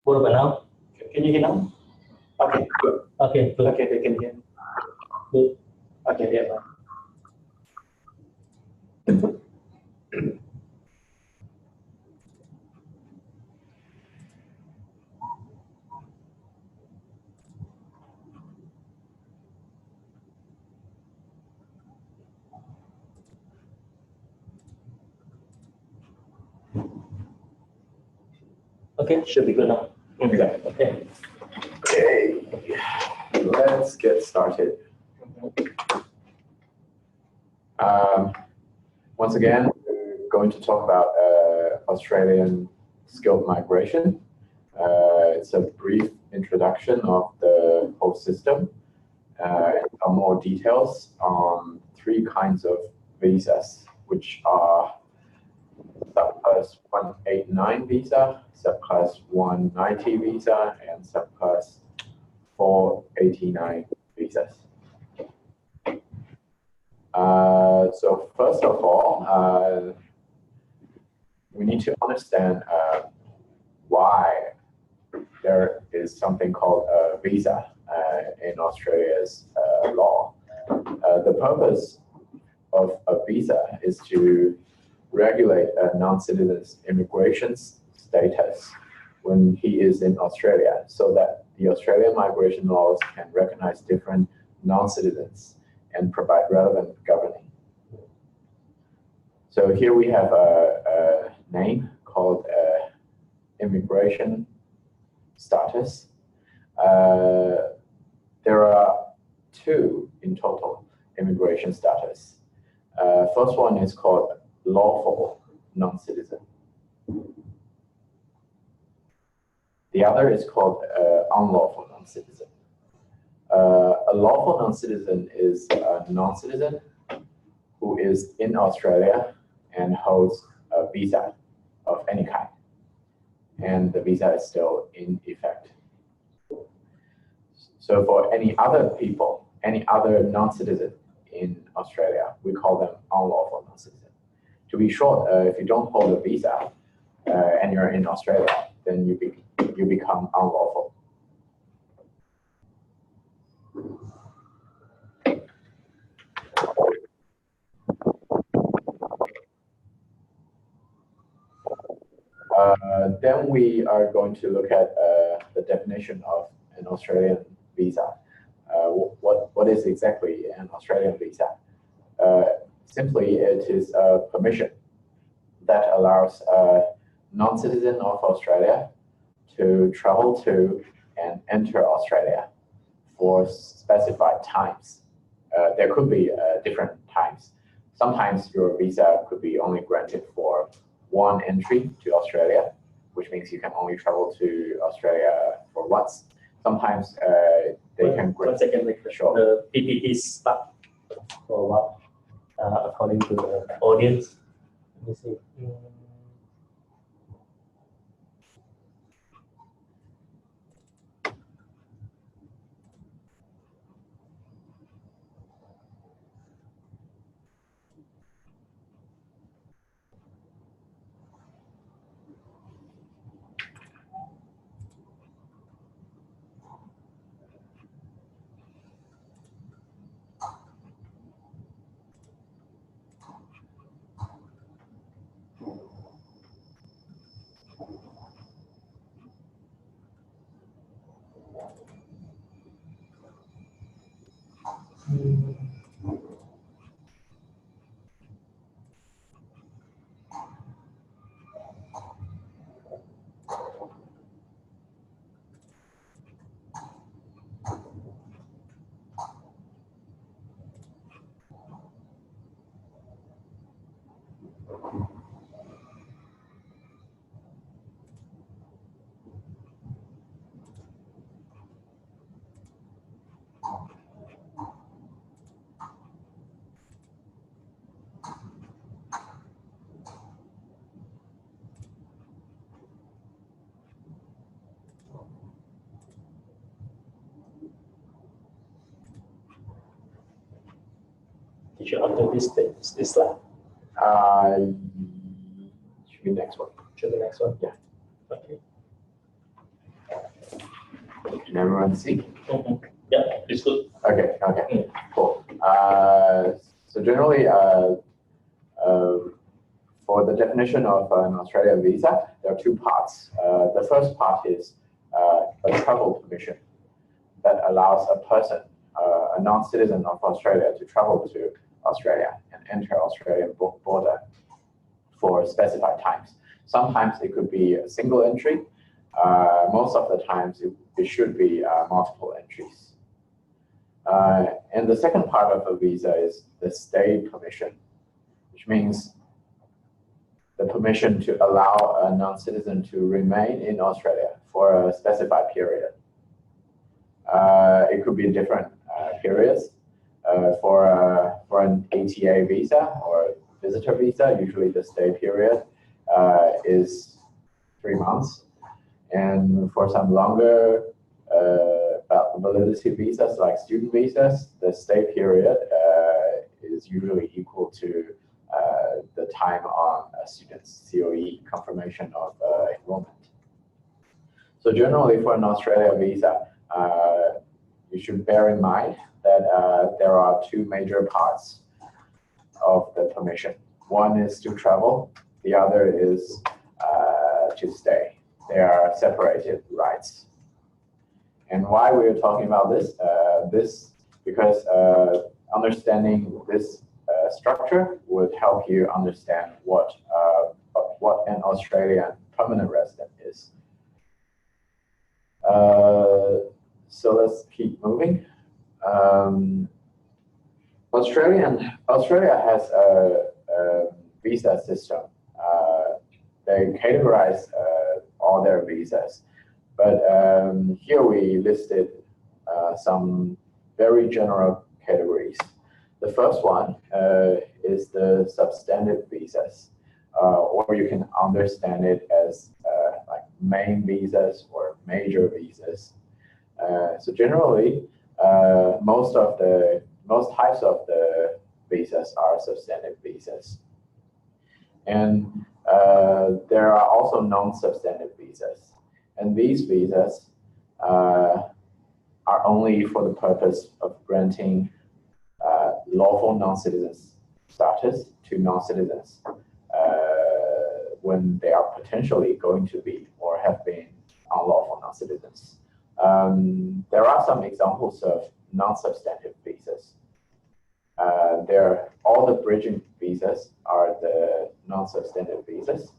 What about now? Can you hear now? Okay, good. Okay, good. Okay, they can hear. Good. Okay, yeah. Okay, should be good now. Okay. Okay. Okay, let's get started. Once again, we're going to talk about Australian skilled migration. It's a brief introduction of the whole system and some more details on 3 kinds of visas, which are SUBCLASS 189 visa, SUBCLASS 190 visa, and SUBCLASS 489 visas. So first of all, we need to understand why there is something called a visa in Australia's law. The purpose of a visa is to regulate non-citizens' immigration status when he is in Australia, so that the Australian migration laws can recognize different non-citizens and provide relevant governing. So here we have a name called immigration status. There are two in total immigration status. First one is called lawful non-citizen. The other is called unlawful non-citizen. A lawful non-citizen is a non-citizen who is in Australia and holds a visa of any kind, and the visa is still in effect. So for any other people, any other non-citizen in Australia, we call them unlawful non-citizen. To be short, if you don't hold a visa and you're in Australia, then you become unlawful. Then we are going to look at the definition of an Australian visa. What is exactly an Australian visa? Simply, it is a permission that allows a non-citizen of Australia to travel to and enter Australia for specified times. There could be different times. Sometimes your visa could be only granted for one entry to Australia, which means you can only travel to Australia for once. Sometimes they can grant. 1 second, make sure. The PPT is stuck for what? According to the audience. Let me see. Teacher, after this slide. Should be next one. Should the next one? Yeah. Okay. Can everyone see? Yeah, it's good. Okay, cool. So generally, for the definition of an Australian visa, there are two parts. The first part is a travel permission that allows a person, a non-citizen of Australia, to travel to Australia and enter Australian border for specified times. Sometimes it could be a single entry. Most of the times it should be multiple entries. And the second part of a visa is the stay permission, which means the permission to allow a non-citizen to remain in Australia for a specified period. It could be different periods. For an ATA visa or visitor visa, usually the stay period is 3 months. And for some longer validity visas like student visas, the stay period is usually equal to the time on a student's COE, confirmation of enrollment. So generally for an Australia visa, you should bear in mind that there are two major parts of the permission. One is to travel, the other is to stay. They are separated rights. And why we're talking about this? Because understanding this structure would help you understand what an Australian permanent resident is. So let's keep moving. Australia has a visa system. They categorize all their visas, but here we listed some very general categories. The first one is the substantive visas, or you can understand it as like main visas or major visas. So generally, most types of the visas are substantive visas. And there are also non-substantive visas. And these visas are only for the purpose of granting lawful non-citizens status to non-citizens when they are potentially going to be or have been unlawful non-citizens. There are some examples of non-substantive visas. All the bridging visas are the non-substantive visas.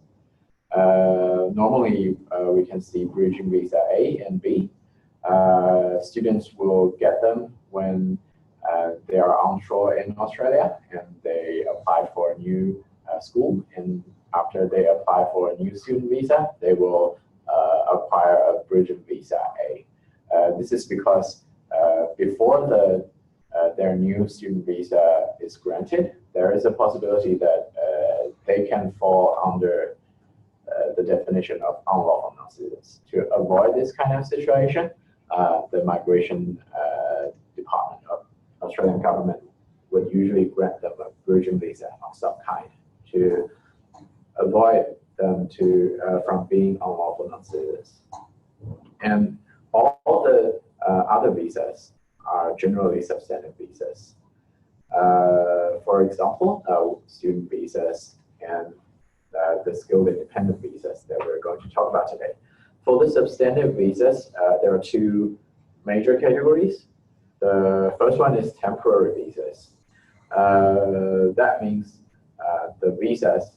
Normally, we can see bridging visa A and B. Students will get them when they are onshore in Australia and they apply for a new school. And after they apply for a new student visa, they will acquire a bridging visa A. This is because before their new student visa is granted, there is a possibility that they can fall under the definition of unlawful non-citizens. To avoid this kind of situation, the migration department of Australian government would usually grant them a bridging visa of some kind to avoid them from being unlawful non-citizens. And all the other visas are generally substantive visas. For example, student visas and the skilled independent visas that we're going to talk about today. For the substantive visas, there are two major categories. The first one is temporary visas. That means the visas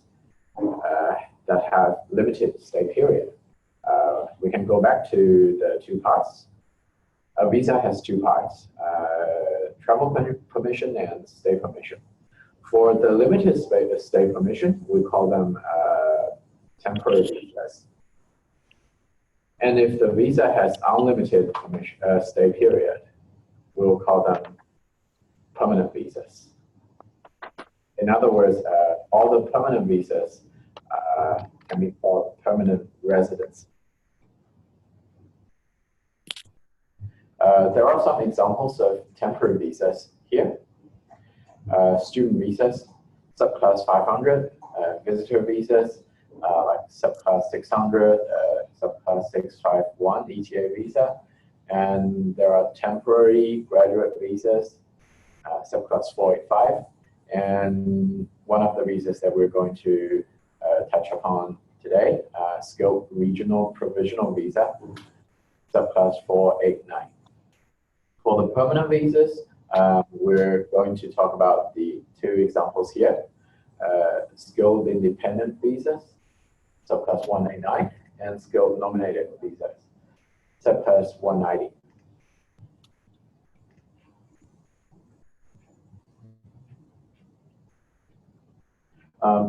that have limited stay period. We can go back to the two parts. A visa has two parts, travel permission and stay permission. For the limited stay permission, we call them temporary visas. And if the visa has unlimited stay period, we'll call them permanent visas. In other words, all the permanent visas can be called permanent residence. There are some examples of temporary visas here. Student visas, subclass 500, visitor visas, like subclass 600, subclass 651 ETA visa, and there are temporary graduate visas, subclass 485, and one of the visas that we're going to touch upon today, skilled regional provisional visa, subclass 489. For the permanent visas, we're going to talk about the two examples here, skilled independent visas, subclass 189, and skilled nominated visas, subclass 190.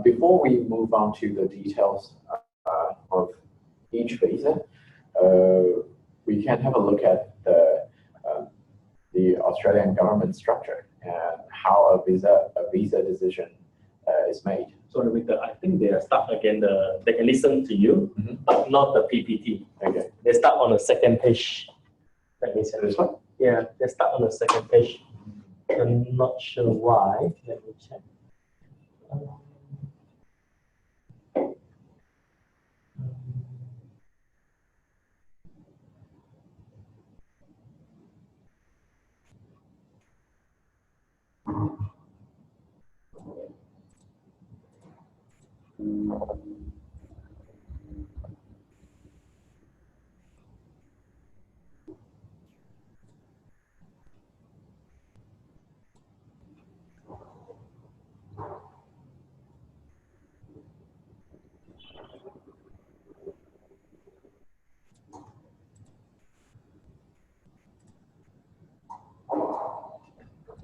Before we move on to the details of each visa, we can have a look at the Australian government structure and how a visa decision is made. Sorry, Victor, I think they start again. They can listen to you, but not the PPT. Okay. They start on the second page. Let me check. This one? Yeah, they start on the second page. I'm not sure why. Let me check.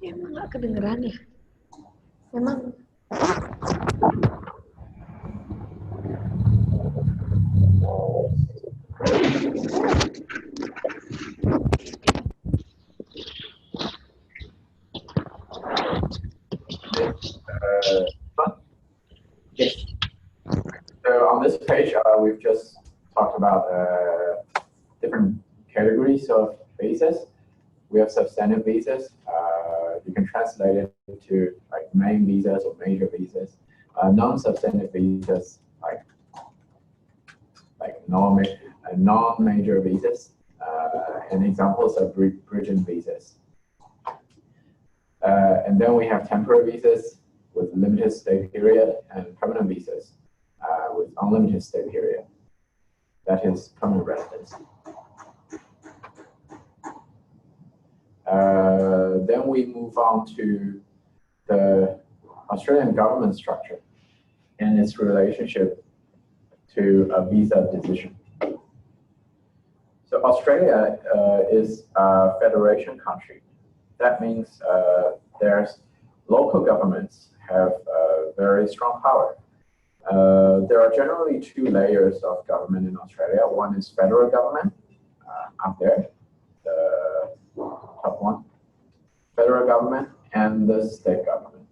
Emang nggak kedengeran ya? Emang Yes. So on this page, we've just talked about different categories of visas. We have substantive visas. You can translate it into like main visas or major visas. Non-substantive visas like non-major visas, and examples of bridging visas. And then we have temporary visas with limited stay period and permanent visas with unlimited stay period. That is permanent residence. Then we move on to the Australian government structure and its relationship to a visa decision. So Australia is a federation country. That means there's local governments have very strong power. There are generally two layers of government in Australia. One is federal government, up there, the top one, federal government, and the state government.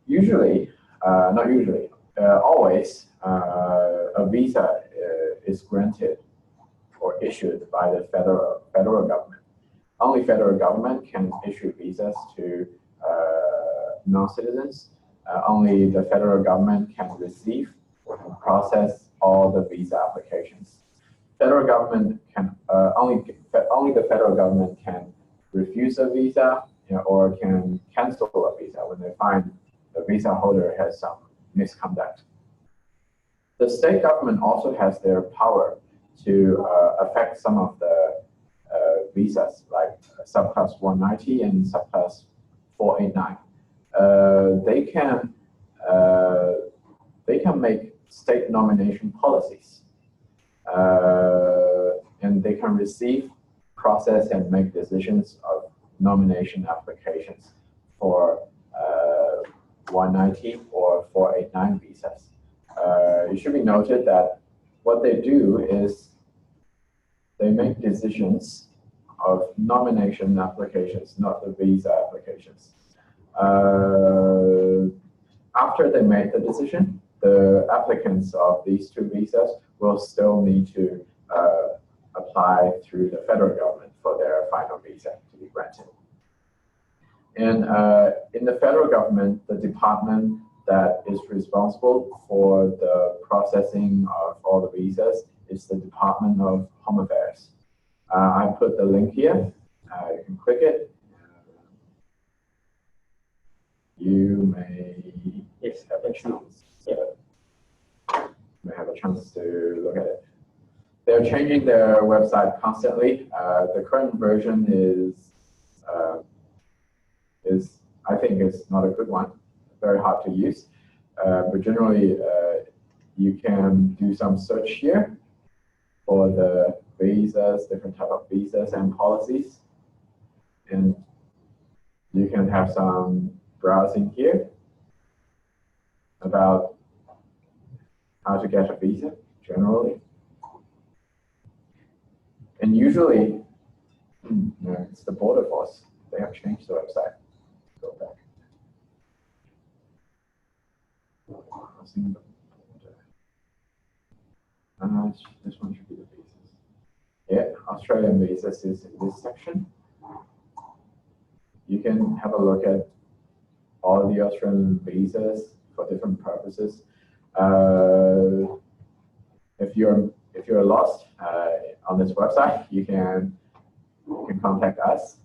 Usually, not usually, always, a visa is granted or issued by the federal government. Only federal government can issue visas to non-citizens. Only the federal government can receive or process all the visa applications. Federal government can only the federal government can refuse a visa, or can cancel a visa when they find the visa holder has some misconduct. The state government also has their power to affect some of the visas, like SUBCLASS 190 and SUBCLASS 489. They can make state nomination policies, and they can receive, process, and make decisions of nomination applications for 190 or 489 visas. It should be noted that what they do is they make decisions of nomination applications, not the visa applications. After they make the decision, the applicants of these two visas will still need to apply through the federal government for their final visa to be granted. And in the federal government, the department that is responsible for the processing of all the visas is the Department of Home Affairs. I put the link here. You can click it. You may have a chance. May have a chance to look at it. They're changing their website constantly. The current version is I think is not a good one. Very hard to use. But generally, you can do some search here for the visas, different type of visas and policies, and you can have some browsing here about how to get a visa generally. And usually, it's the border force. They have changed the website. Go back. This one should be the visas. Yeah, Australian visas is in this section. You can have a look at all the Australian visas for different purposes. If you're lost on this website, you can contact us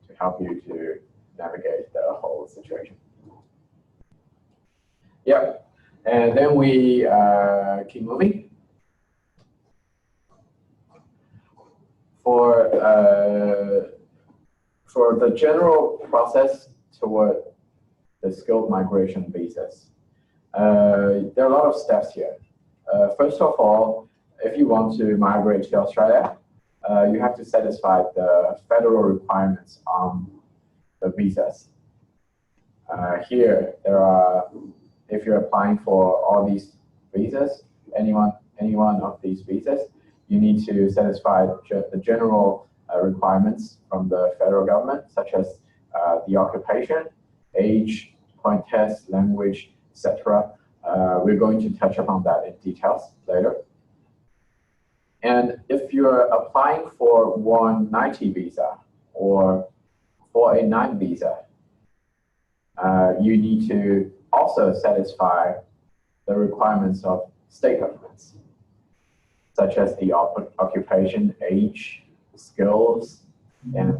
to help you to navigate the whole situation. Yeah, and then we keep moving. For the general process toward the skilled migration visas, there are a lot of steps here. First of all, if you want to migrate to Australia, you have to satisfy the federal requirements on the visas. Here, there are, if you're applying for all these visas, any one of these visas, you need to satisfy the general requirements from the federal government, such as the occupation, age, point test, language, etc. We're going to touch upon that in details later. And if you're applying for 190 visa or 489 visa, you need to also satisfy the requirements of state governments, such as the occupation, age, skills, and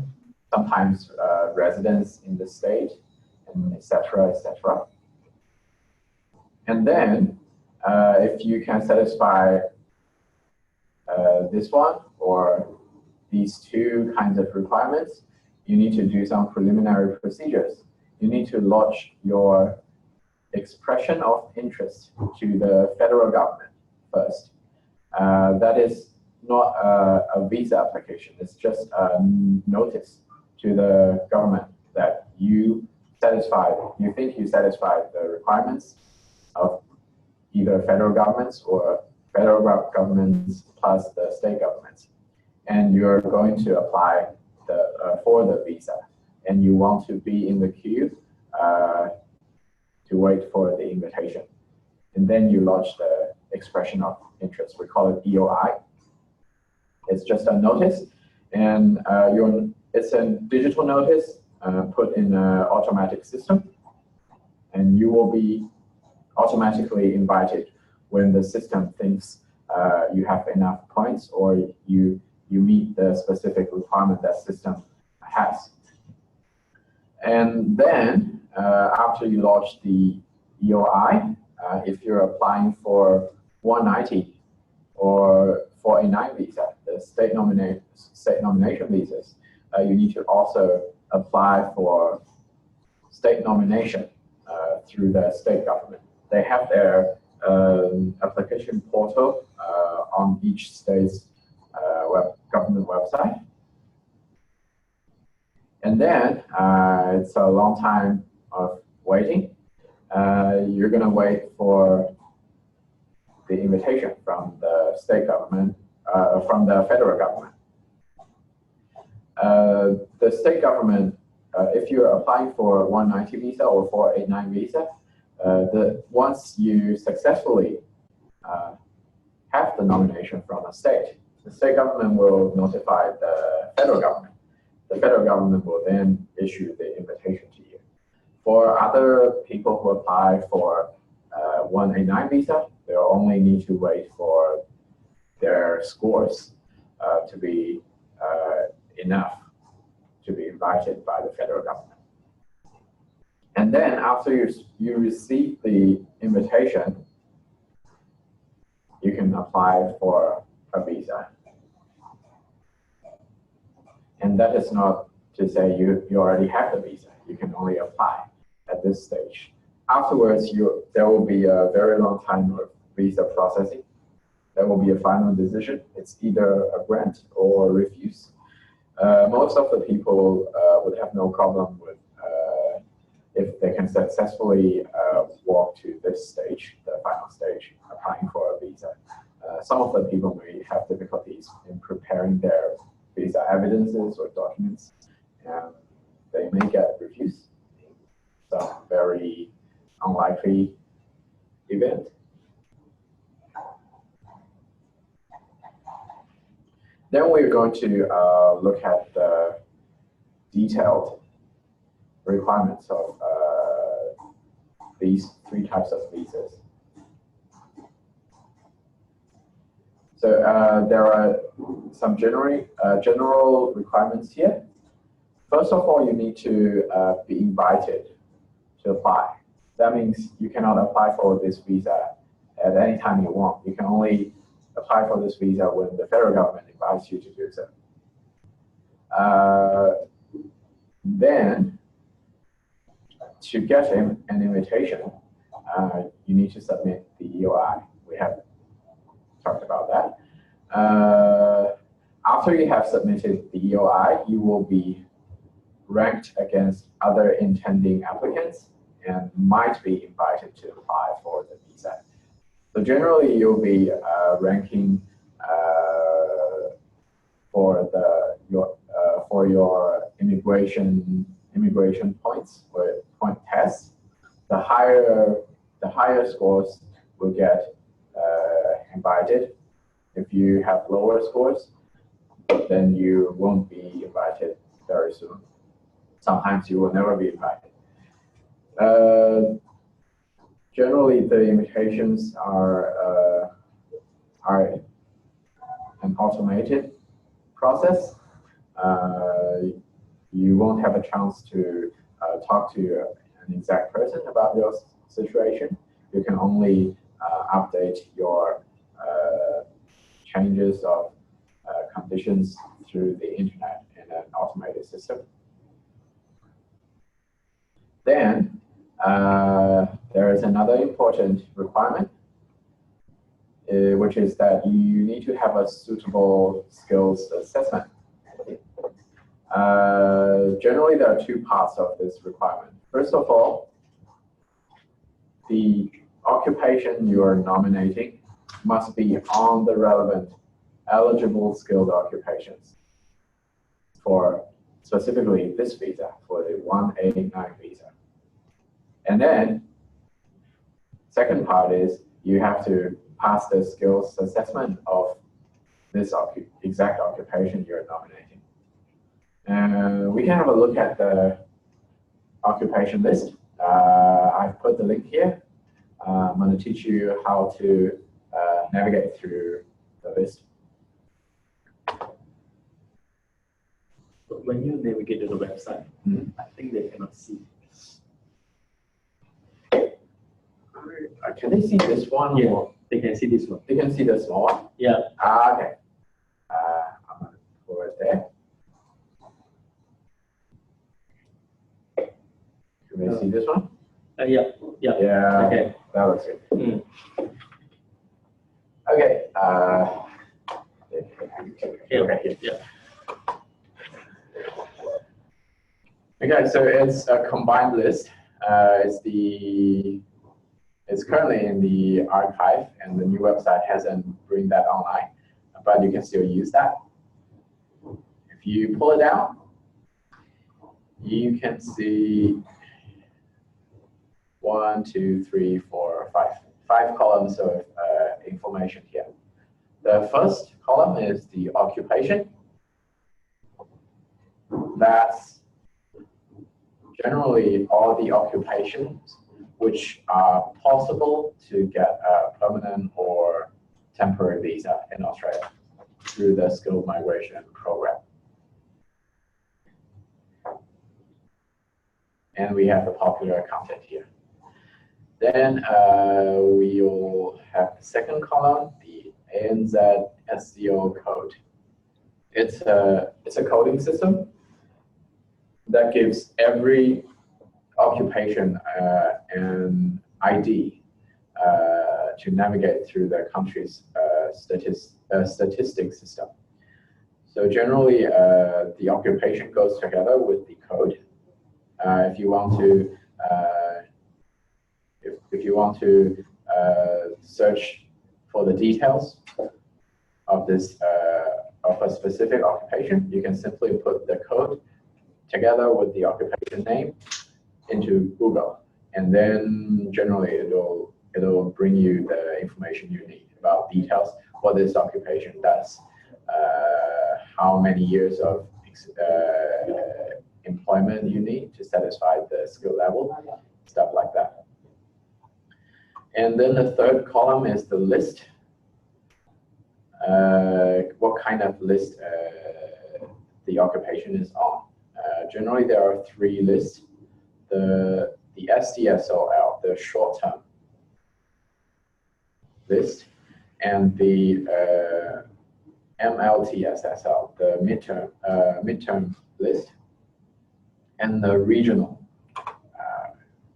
sometimes residence in the state, and etc., etc. And then, if you can satisfy this one or these two kinds of requirements, you need to do some preliminary procedures. You need to lodge your expression of interest to the federal government first. That is not a visa application. It's just a notice to the government that you think you satisfied the requirements of either federal governments or federal governments plus the state governments. And you're going to apply for the visa. And you want to be in the queue to wait for the invitation. And then you lodge the expression of interest. We call it EOI. It's just a notice, and it's a digital notice put in an automatic system, and you will be automatically invited when the system thinks you have enough points or you meet the specific requirement that system has. And then after you lodge the EOI, if you're applying for 190 or 489 visa, the state nomination visas, you need to also apply for state nomination through the state government. They have their application portal on each state's government website. And then it's a long time of waiting. You're going to wait for the invitation from the state government, from the federal government. The state government, if you're applying for 190 visa or 489 visa, once you successfully have the nomination from a state, the state government will notify the federal government. The federal government will then issue the invitation to you. For other people who apply for 189 visa, they'll only need to wait for their scores to be enough to be invited by the federal government. And then after you receive the invitation, you can apply for a visa. And that is not to say you already have the visa. You can only apply at this stage. Afterwards, there will be a very long time of visa processing. There will be a final decision. It's either a grant or a refuse. Most of the people would have no problem with if they can successfully walk to this stage, the final stage, applying for a visa. Some of the people may have difficulties in preparing their visa evidences or documents, and they may get refused. So very unlikely event. Then we're going to look at the detailed requirements of these three types of visas. So there are some general requirements here. First of all, you need to be invited to apply. That means you cannot apply for this visa at any time you want. You can only apply for this visa when the federal government invites you to do so. Then, to get an invitation, you need to submit the EOI. We have talked about that. After you have submitted the EOI, you will be ranked against other intending applicants and might be invited to apply for the visa. So generally, you'll be ranking for your immigration points or point tests. The higher scores will get invited. If you have lower scores, then you won't be invited very soon. Sometimes you will never be invited. Generally, the invitations are an automated process. You won't have a chance to talk to an exact person about your situation. You can only update your changes of conditions through the internet in an automated system. Then there is another important requirement, which is that you need to have a suitable skills assessment. Generally, there are two parts of this requirement. First of all, the occupation you are nominating must be on the relevant eligible skilled occupations for specifically this visa, for the 189 visa. And then, second part is you have to pass the skills assessment of this exact occupation you're nominating. And we can have a look at the occupation list. I've put the link here. I'm going to teach you how to navigate through the list. So when you navigate to the website, I think they cannot see. Can they see this one? Yeah, Or they can see this one. they can see the small one? Yeah. Okay. I'm going to go right there. Can they see this one? Yeah. Yeah. Okay. That looks good. Mm. Okay. Yeah. Okay, so it's a combined list. It's currently in the archive, and the new website hasn't bring that online, but you can still use that. If you pull it down, you can see 1, 2, 3, 4, 5 columns of information here. The first column is the occupation. That's generally all the occupations which are possible to get a permanent or temporary visa in Australia through the skilled migration program. And we have the popular content here. Then we'll have the second column, the ANZ SCO code. It's a coding system that gives every occupation an ID to navigate through the country's statistics system. So generally, the occupation goes together with the code. If you want to search for the details of this of a specific occupation, you can simply put the code together with the occupation name into Google, and then generally it'll bring you the information you need about details, what this occupation does, how many years of employment you need to satisfy the skill level, stuff like that. And then the third column is the list. What kind of list the occupation is on. Generally, there are 3 lists. The SDSOL, the short-term list, and the MLTSSL, the midterm list, and the regional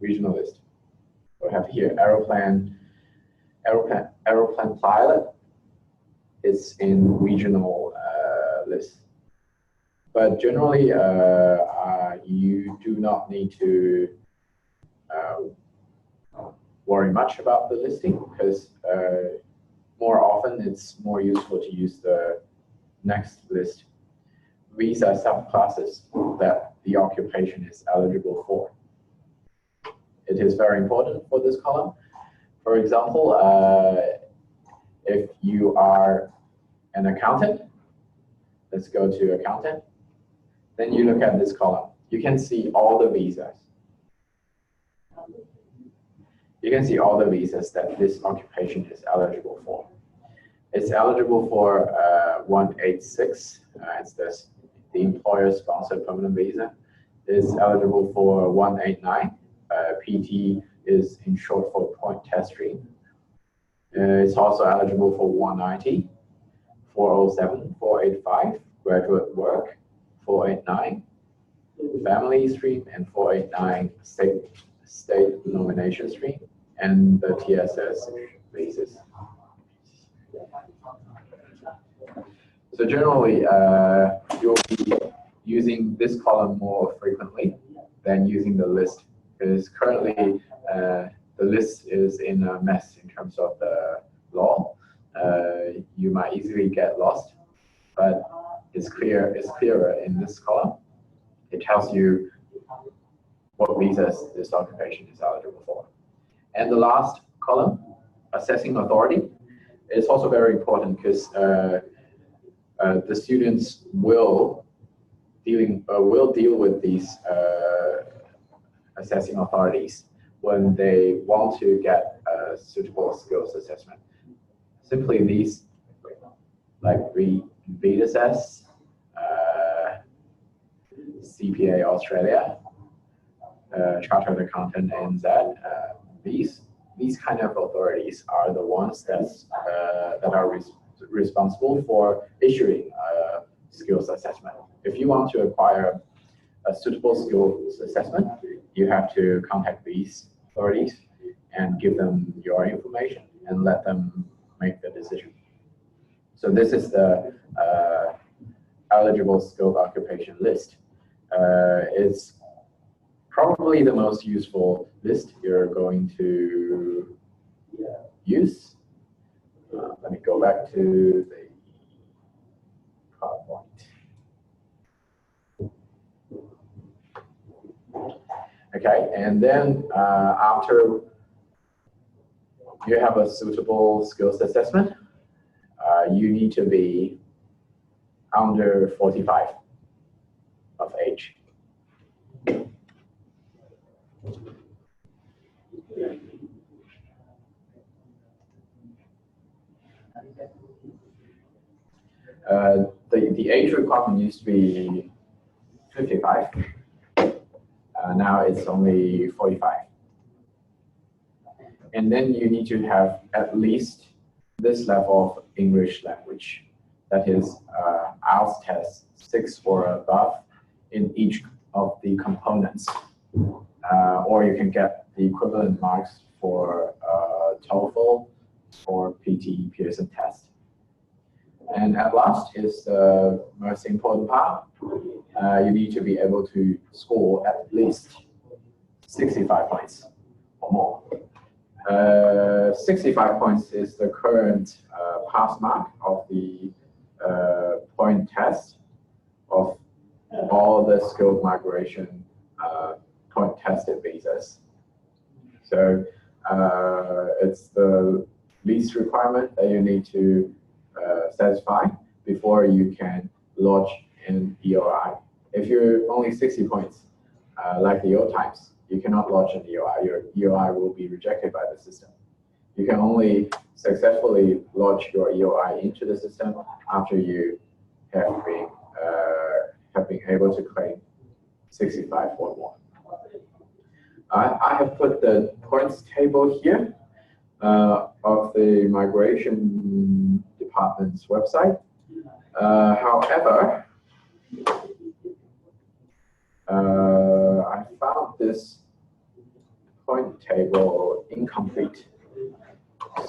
list. We have here aeroplane pilot is in regional list. But generally, you do not need to worry much about the listing, because more often it's more useful to use the next list, visa subclasses that the occupation is eligible for. It is very important for this column. For example, if you are an accountant, let's go to accountant, then you look at this column. You can see all the visas. You can see all the visas that this occupation is eligible for. It's eligible for 186, it's the employer-sponsored permanent visa. It's eligible for 189, PT is in short for point test stream. It's also eligible for 190, 407, 485, graduate work, 489, family stream, and 489 state nomination stream, and the TSS visas. So generally, you'll be using this column more frequently than using the list, because currently the list is in a mess in terms of the law. You might easily get lost, but it's clearer in this column. It tells you what visas this occupation is eligible for. And the last column, assessing authority, is also very important, because the students will deal with these assessing authorities when they want to get a suitable skills assessment. Simply these, like VSS, CPA Australia, Chartered Accountant NZ, these kind of authorities are the ones that are responsible for issuing a skills assessment. If you want to acquire a suitable skills assessment, you have to contact these authorities and give them your information and let them make the decision. So this is the eligible skilled occupation list. It's probably the most useful list you're going to use. Let me go back to the PowerPoint. Okay, and then after you have a suitable skills assessment, you need to be under 45 of age. The age requirement used to be 55. Now it's only 45. And then you need to have at least this level of English language. That is IELTS test 6 or above in each of the components. Or you can get the equivalent marks for TOEFL or PT Pearson test. And at last is the most important part. You need to be able to score at least 65 points or more. 65 points is the current pass mark of the point test of all the skilled migration point tested visas. So it's the least requirement that you need to satisfy before you can lodge an EOI. If you're only 60 points, like the old times, you cannot lodge an EOI. Your EOI will be rejected by the system. You can only successfully lodge your EOI into the system after you have been able to claim 65 or more. I have put the points table here of the migration department's website. However, I found this point table incomplete.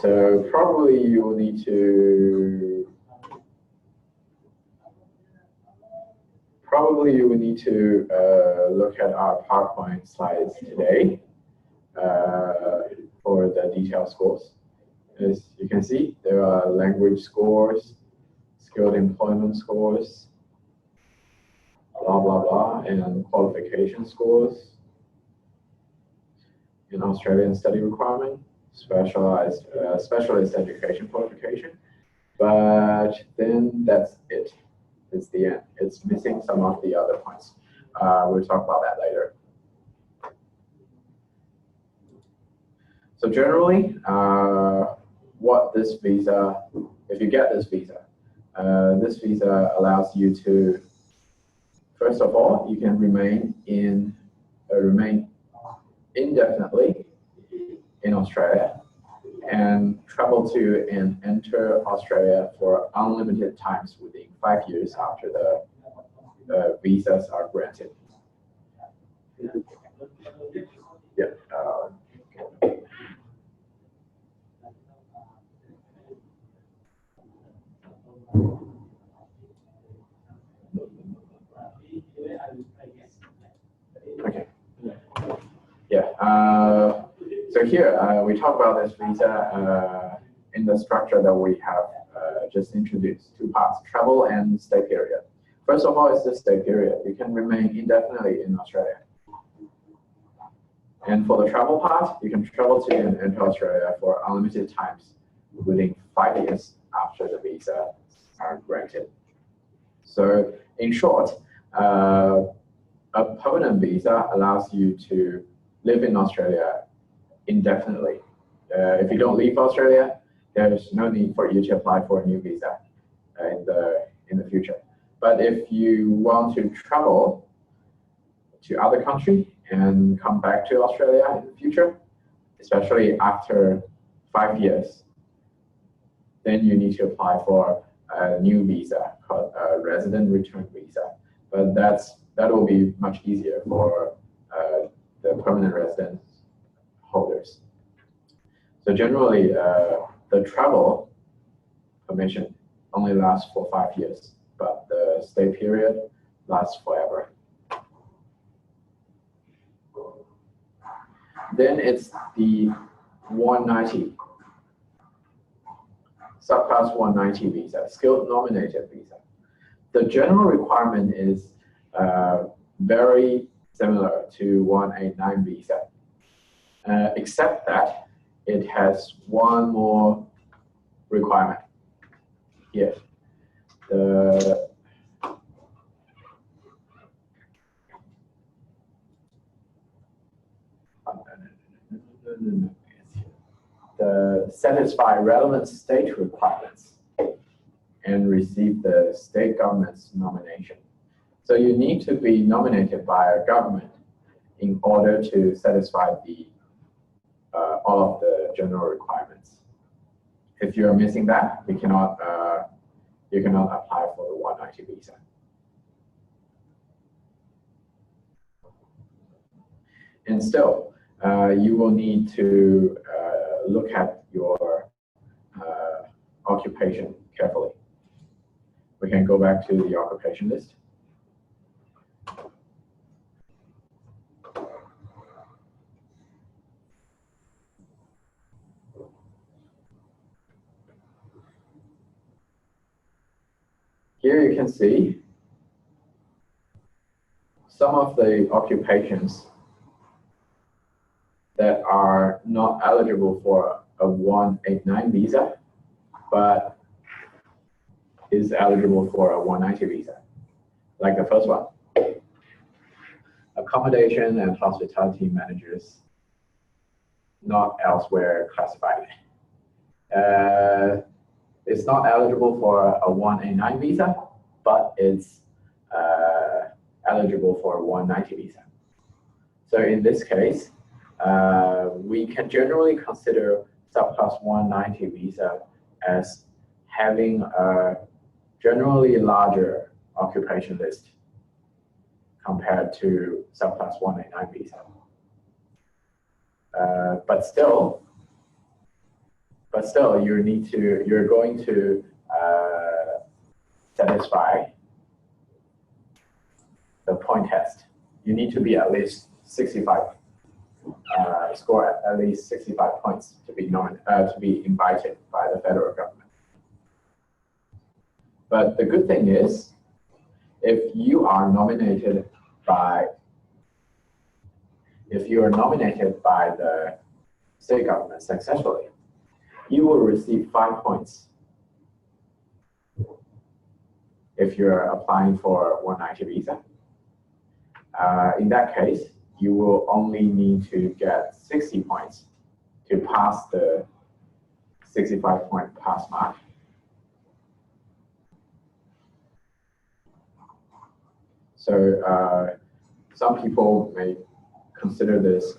So probably you will need to Probably you will need to look at our PowerPoint slides today for the detailed scores. As you can see, there are language scores, skilled employment scores, blah, blah, blah, and qualification scores, in Australian study requirement, specialist education qualification. But then that's it. It's the end. It's missing some of the other points. We'll talk about that later. So generally, what this visa, if you get this visa allows you to, first of all, you can remain indefinitely in Australia and travel to and enter Australia for unlimited times within 5 years after the visas are granted. Yeah. Okay. Yeah. So here we talk about this visa in the structure that we have just introduced. Two parts: travel and stay period. First of all, it's the stay period. You can remain indefinitely in Australia. And for the travel part, you can travel to and enter Australia for unlimited times within 5 years after the visa are granted. So in short, a permanent visa allows you to live in Australia indefinitely. If you don't leave Australia, there's no need for you to apply for a new visa in the future. But if you want to travel to other country and come back to Australia in the future, especially after 5 years, then you need to apply for a new visa called a resident return visa. But that will be much easier for the permanent residence holders. So generally, the travel permission only lasts for 5 years, but the stay period lasts forever. Then it's the 190, subclass 190 visa, skilled nominated visa. The general requirement is very similar to 189 visa, except that it has one more requirement here. The satisfy relevant state requirements and receive the state government's nomination. So you need to be nominated by a government in order to satisfy all of the general requirements. If you're missing that, you cannot apply for the 190 visa. And still, you will need to look at your occupation carefully. We can go back to the occupation list. Here you can see some of the occupations that are not eligible for a 189 visa, but is eligible for a 190 visa. Like the first one, accommodation and hospitality managers, not elsewhere classified. It's not eligible for a 189 visa, but it's eligible for a 190 visa. So in this case, we can generally consider subclass 190 visa as having a generally larger occupation list compared to subclass 189 visa. But still, you're going to satisfy point test. You need to be at least 65, score at least 65 points to be invited by the federal government. But the good thing is, if you are nominated by the state government successfully, you will receive 5 points. If you're applying for 190 visa, in that case, you will only need to get 60 points to pass the 65-point pass mark. So some people may consider this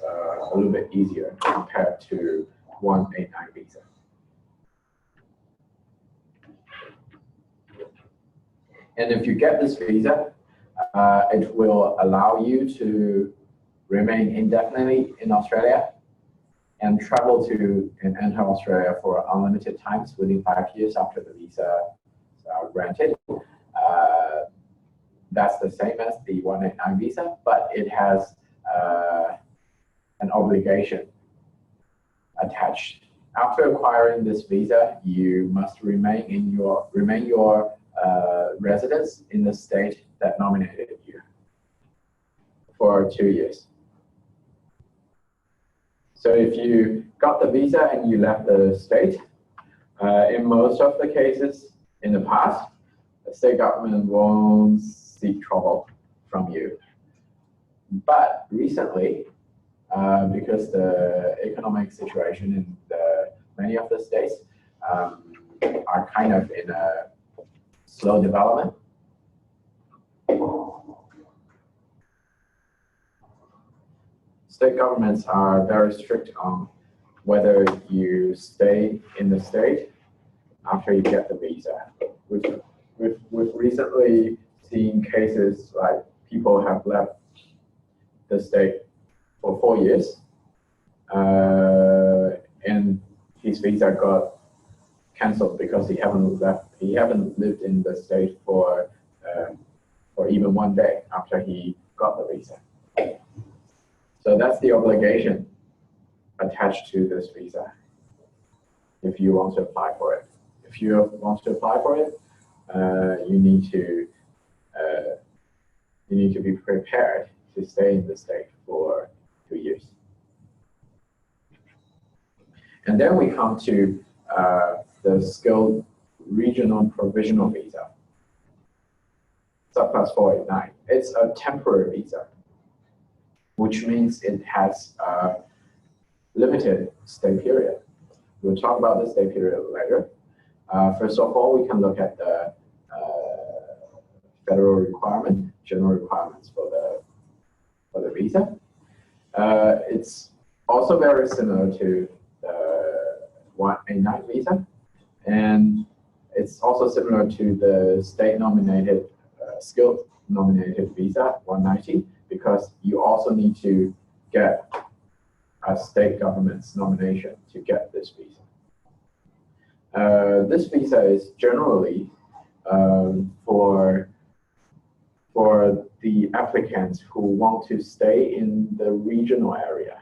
a little bit easier compared to 189 visa. And if you get this visa, it will allow you to remain indefinitely in Australia and travel to and enter Australia for unlimited times within 5 years after the visa is granted. That's the same as the 189 visa, but it has an obligation attached. After acquiring this visa, you must remain your residence in the state that nominated you for 2 years. So if you got the visa and you left the state, in most of the cases in the past, the state government won't seek trouble from you. But recently, because the economic situation in many of the states are kind of in a slow development, state governments are very strict on whether you stay in the state after you get the visa. We've recently seen cases like people have left the state for 4 years, and his visa got cancelled because he haven't lived in the state for even 1 day after he got the visa. So that's the obligation attached to this visa if you want to apply for it. If you want to apply for it, you need to be prepared to stay in the state for 2 years. And then we come to the skilled regional provisional visa, SUBCLASS 489. It's a temporary visa, which means it has a limited stay period. We'll talk about the stay period later. First of all, we can look at the federal requirement, general requirements for the visa. It's also very similar to the 189 visa, and it's also similar to the state-nominated, skilled nominated visa 190, because you also need to get a state government's nomination to get this visa. This visa is generally for the applicants who want to stay in the regional area,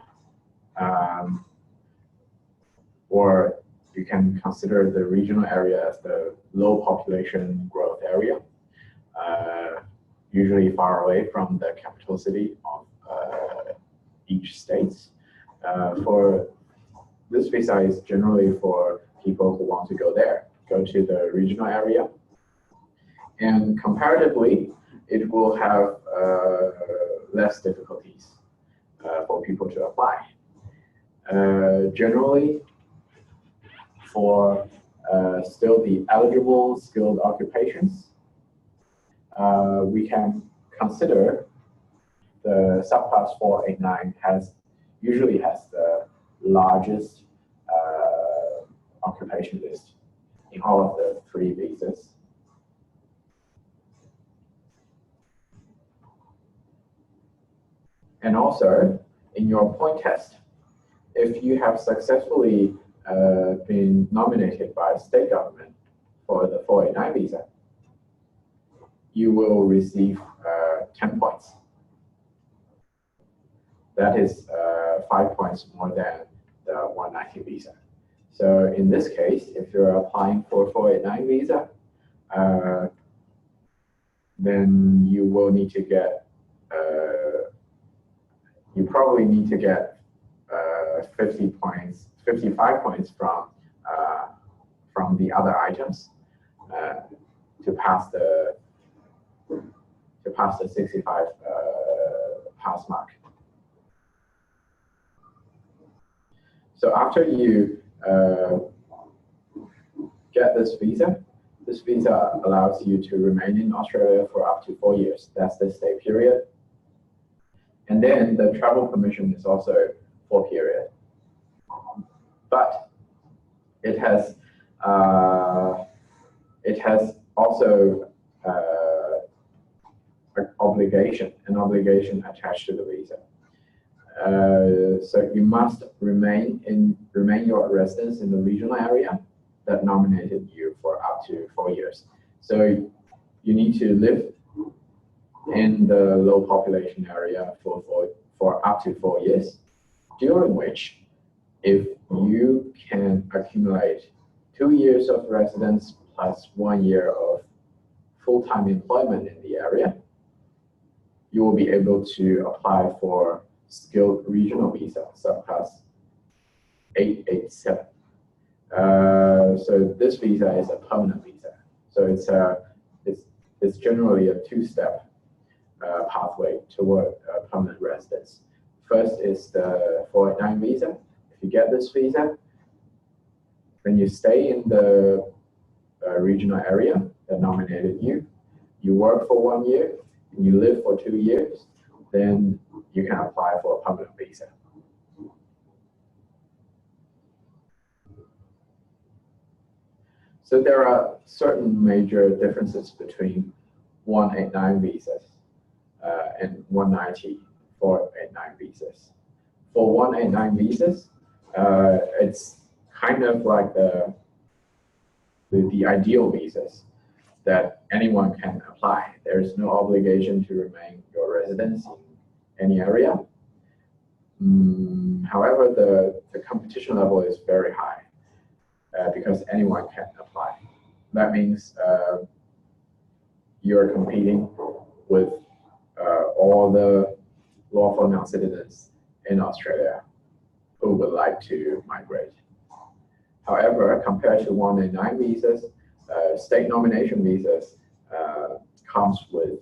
or you can consider the regional area as the low population growth area, usually far away from the capital city of each state. For this visa is generally for people who want to go there, go to the regional area, and comparatively, it will have less difficulties for people to apply. Generally, for still the eligible skilled occupations, we can consider the SUBCLASS 489 usually has the largest occupation list in all of the 3 visas. And also, in your point test, if you have successfully been nominated by state government for the 489 visa, you will receive 10 points. That is 5 points more than the 190 visa. So in this case, if you're applying for 489 visa, then you will need to get, you probably need to get 50 points, 55 points from the other items to pass the 65 pass mark. So after you get this visa allows you to remain in Australia for up to 4 years. That's the stay period. And then the travel permission is also 4 period. But it has also an obligation attached to the visa. So you must remain your residence in the regional area that nominated you for up to 4 years. So you need to live in the low population area for up to 4 years, during which, if you can accumulate 2 years of residence plus 1 year of full-time employment in the area, you will be able to apply for skilled regional visa, SUBCLASS 887. So this visa is a permanent visa. So it's generally a 2-step pathway toward permanent residence. First is the 489 visa. If you get this visa, then you stay in the regional area that nominated you. You work for 1 year, and you live for 2 years, then you can apply for a permanent visa. So there are certain major differences between 189 visas and 190 489 visas. For 189 visas, it's kind of like the ideal visas that anyone can apply. There is no obligation to remain your residence in any area. However, the competition level is very high because anyone can apply. That means you're competing with all the lawful non-citizens in Australia who would like to migrate. However, compared to 189 visas, state nomination visas comes with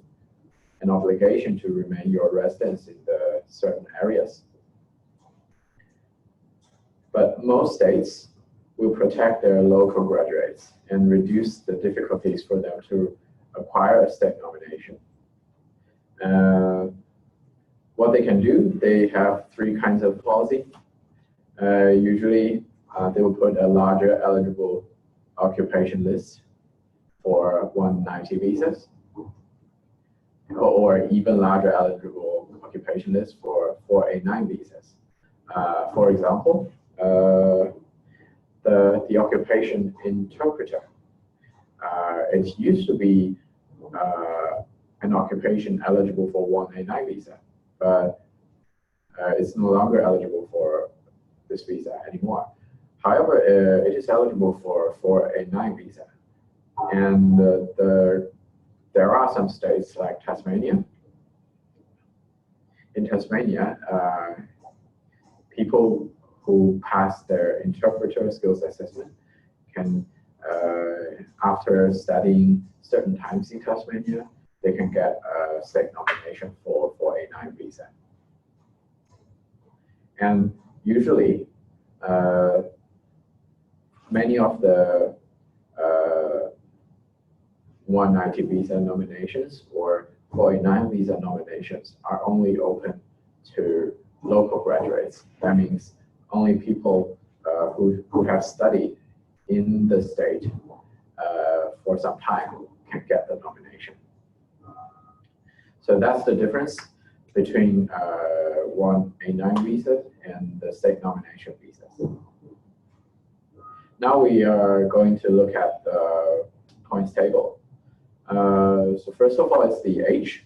an obligation to remain your residence in the certain areas. But most states will protect their local graduates and reduce the difficulties for them to acquire a state nomination. What they can do, they have 3 kinds of policy. Usually, they will put a larger eligible occupation list for 190 visas, or even larger eligible occupation list for 489 visas. For example, the occupation interpreter. It used to be an occupation eligible for 189 visa, but it's no longer eligible for this visa anymore. However, it is eligible for 489 visa. And there are some states like Tasmania. In Tasmania, people who pass their interpreter skills assessment can, after studying certain times in Tasmania, they can get a state nomination for 489 visa. And usually, many of the 190 visa nominations or 489 visa nominations are only open to local graduates. That means only people who have studied in the state for some time can get the nomination. So that's the difference between 189 visas and the state nomination visas. Now we are going to look at the points table. So first of all, it's the age.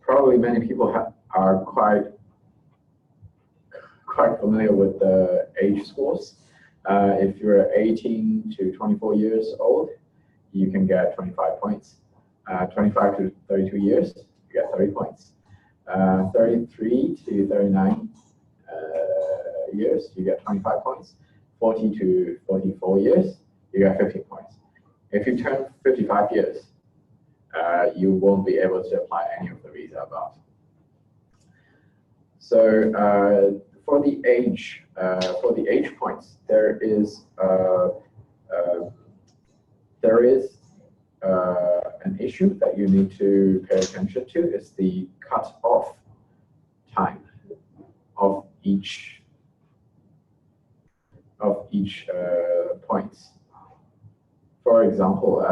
Probably many people are quite familiar with the age scores. If you're 18 to 24 years old, you can get 25 points. 25 to 32 years, you get 30 points. 33 to 39 years, you get 25 points. 40 to 44 years, you get 15 points. If you turn 55 years, you won't be able to apply any of the visa above. So for the age points, there is an issue that you need to pay attention to. Is the cut-off time of each points. For example,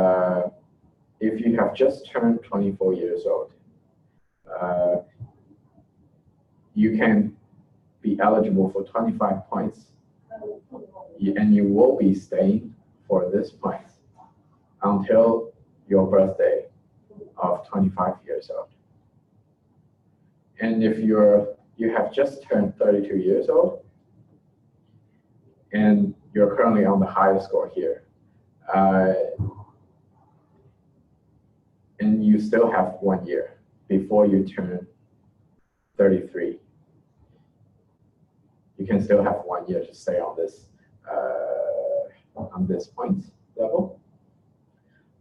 if you have just turned 24 years old, you can be eligible for 25 points, and you will be staying for this point until your birthday of 25 years old. And if you have just turned 32 years old, and you're currently on the highest score here, and you still have 1 year before you turn 33. You can still have 1 year to stay on this point level.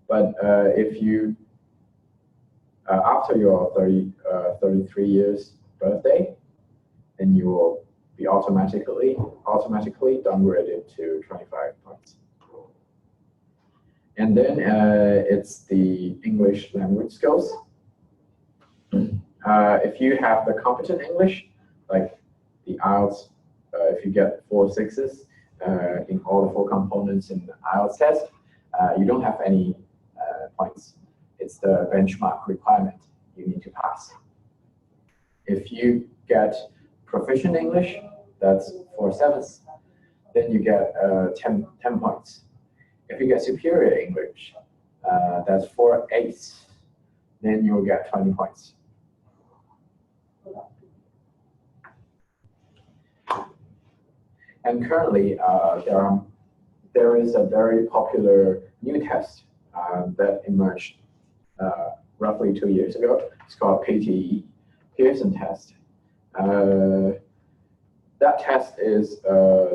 But if you after your 33 years birthday, then you will be automatically downgraded to 25 points. And then it's the English language skills. If you have the competent English, like the IELTS, if you get 4 6s in all the 4 components in the IELTS test, you don't have any points. It's the benchmark requirement you need to pass. If you get proficient English, that's 4 7s, then you get 10 points. If you get superior English, that's 4 8s, then you'll get 20 points. And currently, there is a very popular new test that emerged roughly 2 years ago. It's called PTE, Pearson test. That test is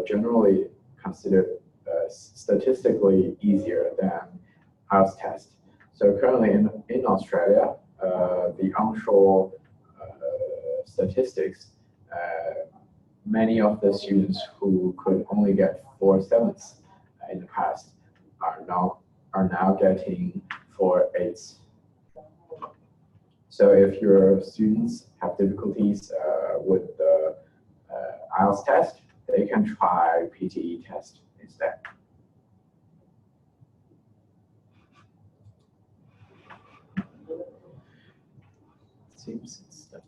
generally considered statistically easier than IELTS test. So currently in Australia, the onshore statistics, many of the students who could only get 4 7s in the past are now getting 4 8s. So if your students have difficulties with the IELTS test, they can try PTE test instead. Seems it's stuck.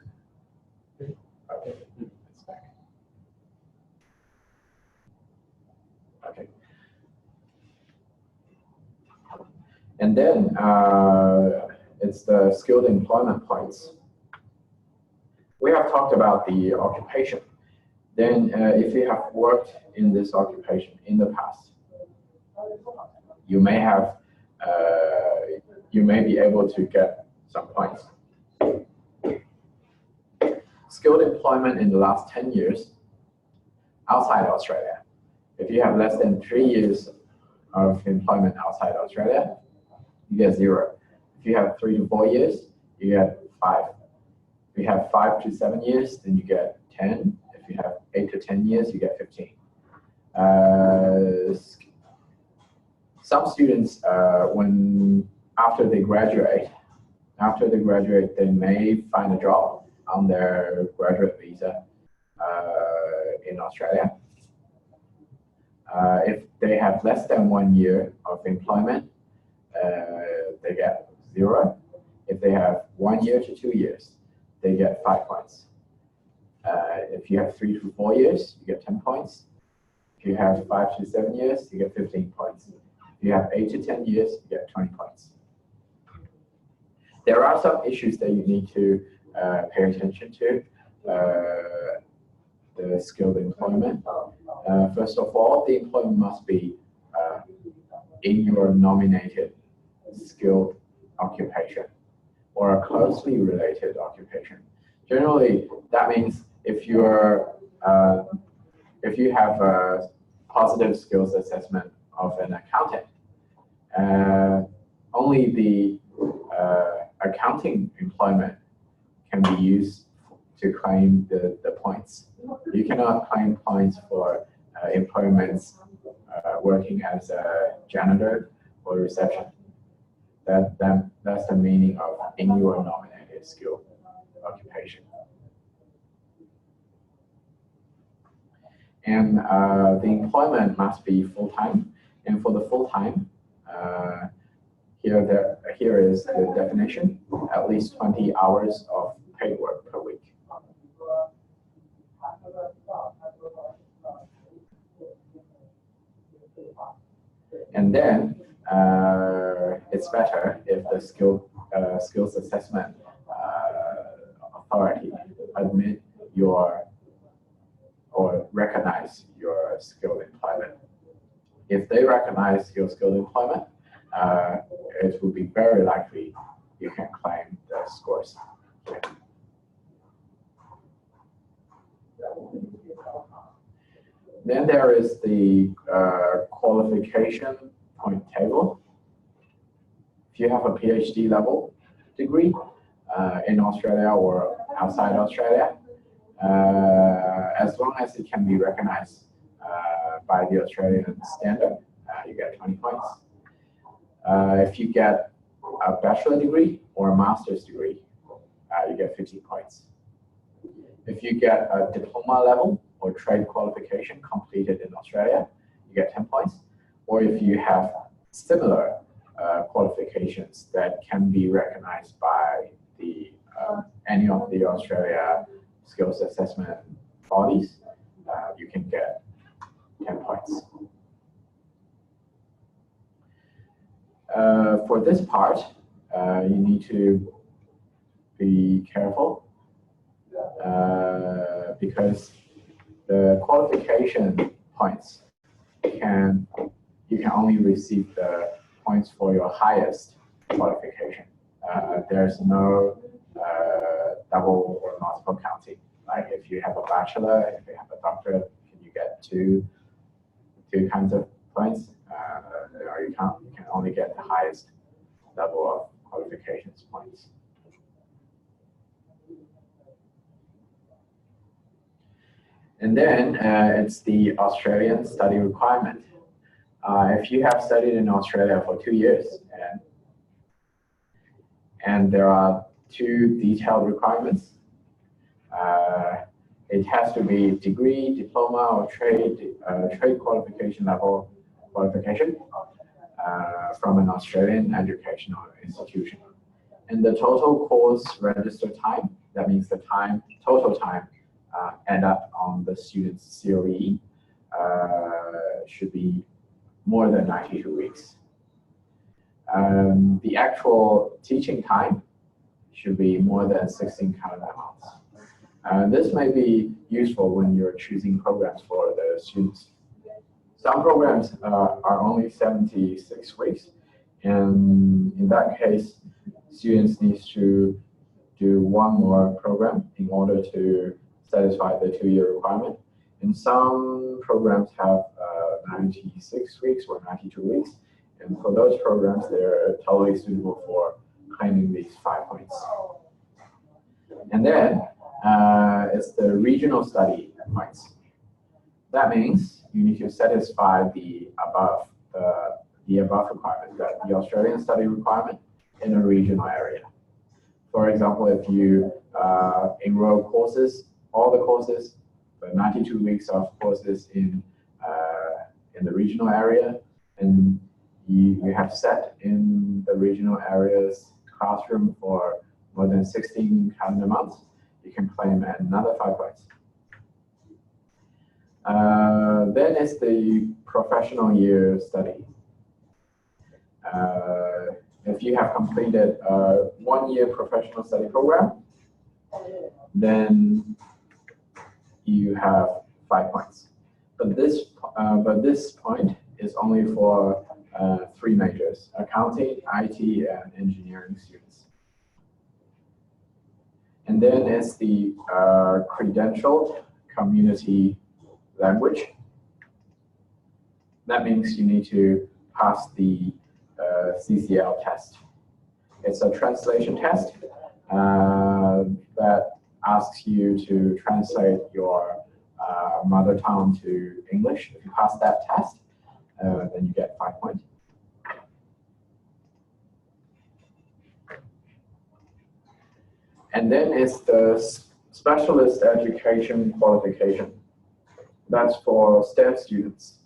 Okay, it's back. Okay. And then it's the skilled employment points. We have talked about the occupation. Then if you have worked in this occupation in the past, you may be able to get some points. Skilled employment in the last 10 years outside Australia. If you have less than 3 years of employment outside Australia, you get 0. If you have 3 to 4 years, you get 5. If you have 5 to 7 years, then you get 10. If you have 8 to 10 years, you get 15. Some students, after they graduate, they may find a job on their graduate visa in Australia. If they have less than 1 year of employment, they get 0. If they have 1 year to 2 years, they get 5 points. If you have 3 to 4 years, you get 10 points. If you have 5 to 7 years, you get 15 points. If you have 8 to 10 years, you get 20 points. There are some issues that you need to pay attention to. The skilled employment. First of all, the employment must be in your nominated skilled occupation or a closely related occupation. Generally, that means if you have a positive skills assessment of an accountant, only the accounting employment can be used to claim the points. You cannot claim points for employments working as a janitor or reception. That's the meaning of in your nominated skill occupation. And the employment must be full-time. And for the full-time, here is the definition: at least 20 hours of paid work per week. And then it's better if the skills assessment authority admit your or recognize your skilled employment. If they recognize your skilled employment, it will be very likely you can claim the scores. Then there is the qualification point table. If you have a PhD level degree in Australia or outside Australia, as long as it can be recognized by the Australian standard, you get 20 points. If you get a bachelor degree or a master's degree, you get 50 points. If you get a diploma level or trade qualification completed in Australia, you get 10 points. Or if you have similar qualifications that can be recognized by the any of the Australia skills assessment bodies, you can get 10 points. For this part, you need to be careful because the qualification points you can only receive the points for your highest qualification. There's no double or multiple counting. Like if you have a bachelor, if you have a doctorate, you get two kinds of points. Or you can only get the highest level of qualifications points. And then it's the Australian study requirement. If you have studied in Australia for 2 years and there are 2 detailed requirements, it has to be degree, diploma, or trade qualification level qualification from an Australian educational institution. And the total course register time, that means the total time add up on the student's COE, should be more than 92 weeks. The actual teaching time should be more than 16 calendar months. This may be useful when you're choosing programs for the students. Some programs are only 76 weeks, and in that case, students need to do 1 more program in order to satisfy the 2-year requirement. And some programs have 96 weeks or 92 weeks, and for those programs, they're totally suitable for claiming these 5 points. And then it's the regional study points. That means you need to satisfy the above requirement, that the Australian study requirement in a regional area. For example, if you enroll courses, all the courses, the 92 weeks of courses in the regional area, and you have sat in the regional area's classroom for more than 16 calendar months, you can claim another 5 points. Then is the professional year study. If you have completed a 1-year professional study program, then you have 5 points. But this point is only for 3 majors: accounting, IT, and engineering students. And then is the credentialed community language. That means you need to pass the CCL test. It's a translation test that asks you to translate your mother tongue to English. If you pass that test, then you get 5 points. And then it's the specialist education qualification. That's for STEM students,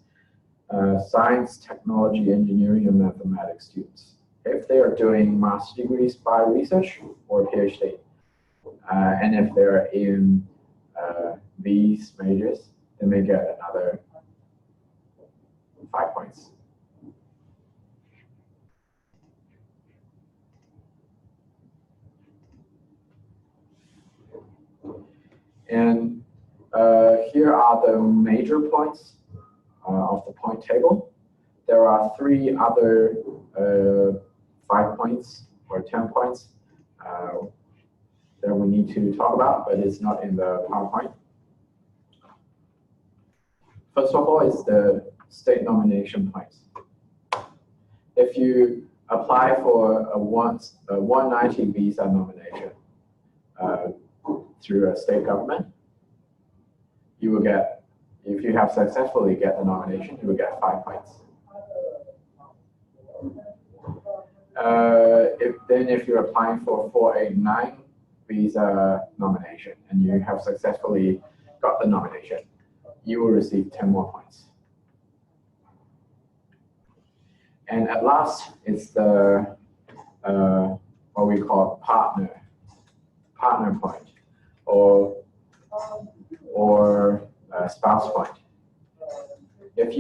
science, technology, engineering, and mathematics students. If they are doing master's degrees by research or PhD, and if they're in these majors, they may get another 5 points. And here are the major points of the point table. There are 3 other 5 points or 10 points that we need to talk about, but it's not in the PowerPoint. First of all, is the state nomination points. If you apply for a 190 visa nomination through a state government, you will get, if you have successfully get the nomination, you will get 5 points. If you're applying for 489 visa nomination and you have successfully got the nomination, you will receive 10 more points. And at last, it's the what we call partner point, or spouse point. If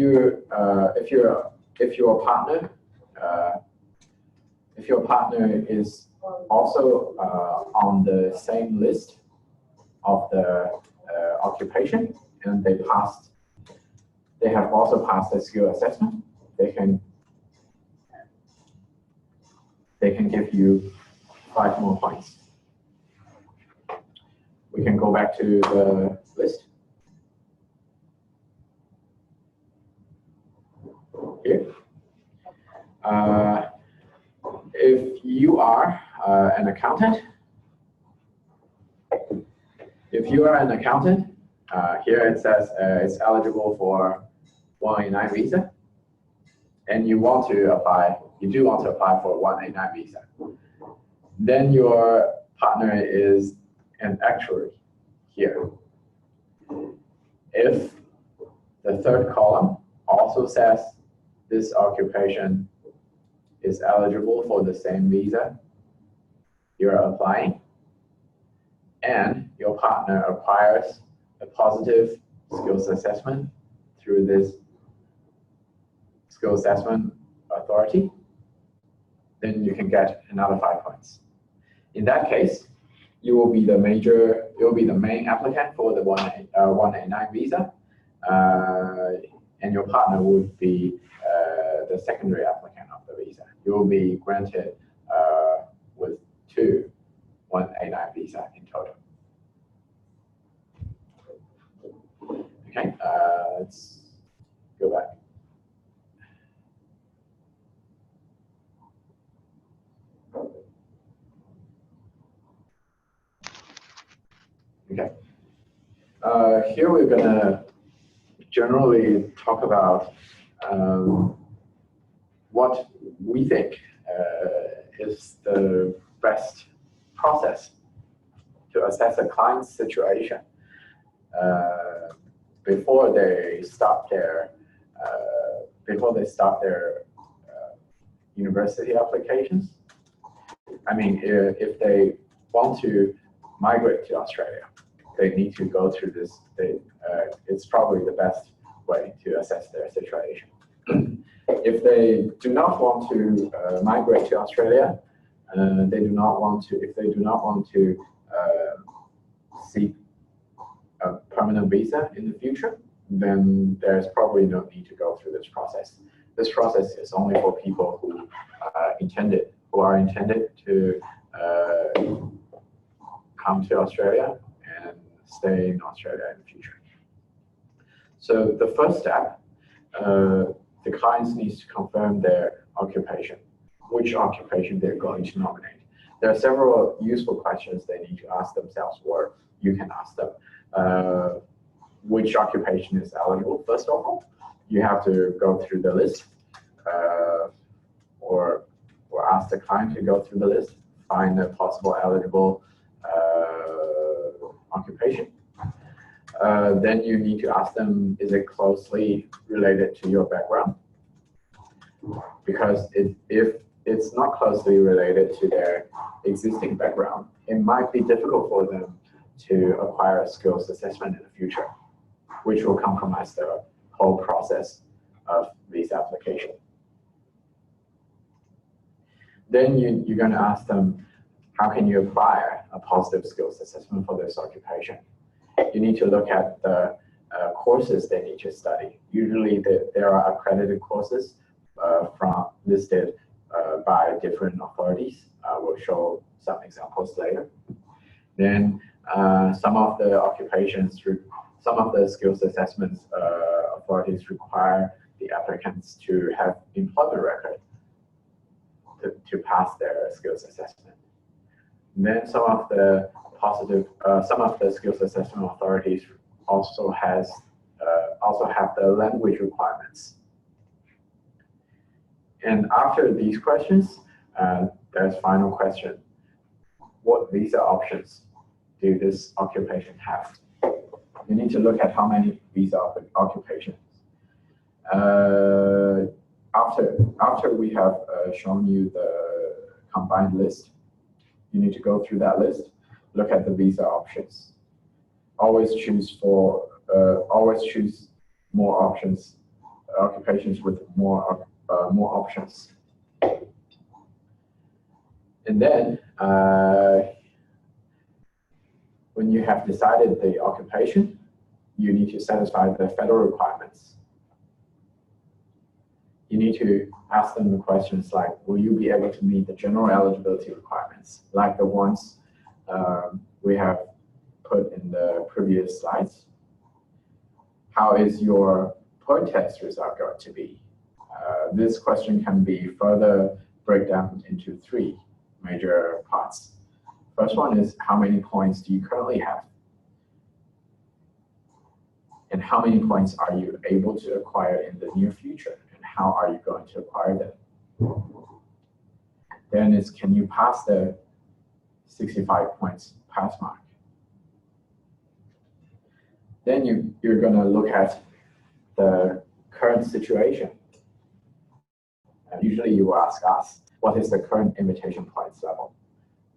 your partner is also on the same list of the occupation, and they have also passed the skill assessment, they can give you 5 more points. We can go back to the list. Here. If you are an accountant, here it says it's eligible for 189 visa, and you do want to apply for 189 visa. Then your partner is an actuary here. If the 3rd column also says this occupation is eligible for the same visa you're applying, and your partner acquires a positive skills assessment through this skill assessment authority, then you can get another 5 points. In that case, you will be the main applicant for the 189 visa, and your partner would be the secondary applicant of the visa. You will be granted with 2 189 visa in total. Okay, let's go back. Okay. Here we're gonna generally talk about what we think is the best process to assess a client's situation before they start their university applications. I mean, if they want to migrate to Australia, they need to go through this. It's probably the best way to assess their situation. If they do not want to migrate to Australia, if they do not want to seek a permanent visa in the future, then there's probably no need to go through this process. This process is only for people who are intended to come to Australia and stay in Australia in the future. So the first step, the clients need to confirm their occupation, which occupation they're going to nominate. There are several useful questions they need to ask themselves, or you can ask them. Which occupation is eligible? First of all, you have to go through the list, or ask the client to go through the list, find a possible eligible occupation. Then you need to ask them, is it closely related to your background? Because if it's not closely related to their existing background, it might be difficult for them to acquire a skills assessment in the future, which will compromise the whole process of visa application. Then you're going to ask them, how can you acquire a positive skills assessment for this occupation? You need to look at the courses they need to study. Usually there are accredited courses listed by different authorities. We'll show some examples later. Then some of the skills assessments authorities require the applicants to have employment record to pass their skills assessment. And then some of the skills assessment authorities also have the language requirements. And after these questions, there's final question: what visa options do this occupation have? You need to look at how many visa occupations. After we have shown you the combined list, you need to go through that list, look at the visa options. Always choose more options, occupations with more options. And then when you have decided the occupation, you need to satisfy the federal requirements. You need to ask them the questions like, will you be able to meet the general eligibility requirements, like the ones we have put in the previous slides? How is your PERT test result going to be? This question can be further breakdown into 3 major parts. First one is, how many points do you currently have? And how many points are you able to acquire in the near future? And how are you going to acquire them? Then is, can you pass the 65 points pass mark? Then you're going to look at the current situation. Usually you will ask us, what is the current invitation points level?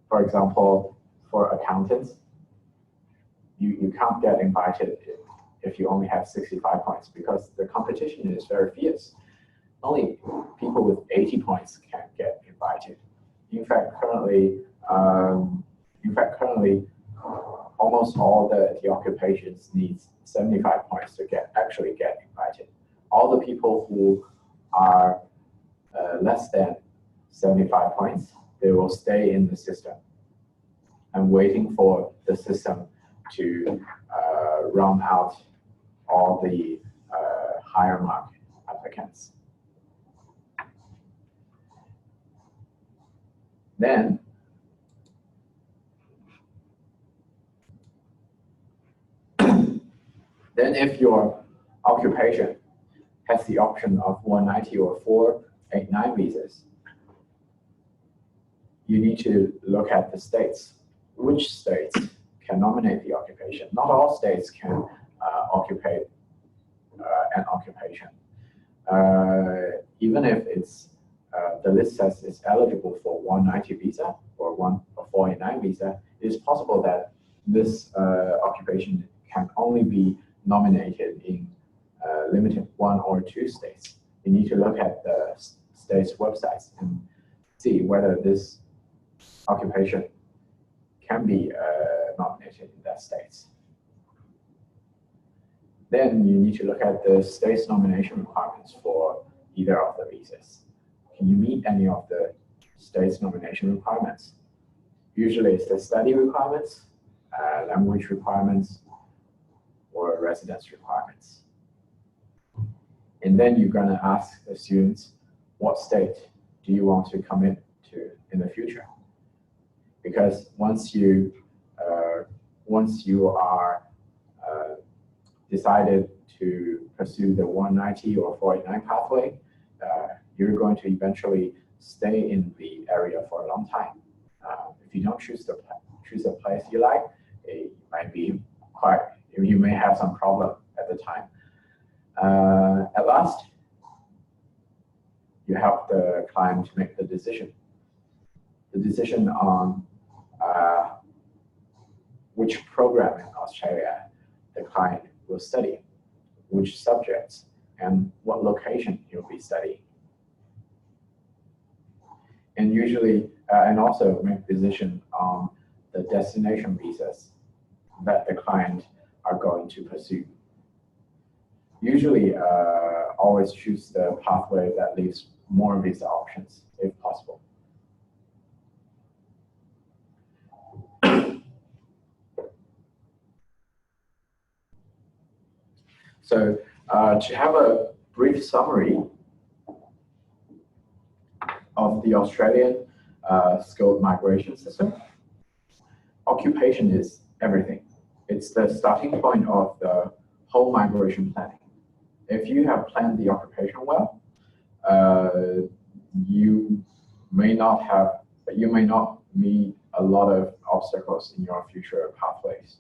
For example, for accountants, you can't get invited if you only have 65 points because the competition is very fierce. Only people with 80 points can get invited. In fact, currently, almost all the occupations need 75 points to actually get invited. All the people who are less than 75 points, they will stay in the system and waiting for the system to round out all the higher mark applicants. Then if your occupation has the option of 190 or 489 visas, you need to look at the states. Which states can nominate the occupation? Not all states can occupy an occupation. Even if it's the list says it's eligible for 190 visa or 489 visa, it is possible that this occupation can only be nominated in limited 1 or 2 states. You need to look at the state's websites and see whether this occupation can be nominated in that state. Then you need to look at the state's nomination requirements for either of the visas. Can you meet any of the state's nomination requirements? Usually it's the study requirements, language requirements, or residence requirements. And then you're going to ask the students, what state do you want to commit to in the future? Because once you are decided to pursue the 190 or 489 pathway, you're going to eventually stay in the area for a long time. If you don't choose a place you like, it might be you may have some problem at the time. At last, you help the client to make the decision. The decision on which program in Australia the client will study, which subjects, and what location he'll be studying. And usually, and also make decision on the destination visas that the client are going to pursue. Usually, always choose the pathway that leaves more visa options, if possible. So, to have a brief summary of the Australian skilled migration system, occupation is everything. It's the starting point of the whole migration planning. If you have planned the occupation well, you may not meet a lot of obstacles in your future pathways.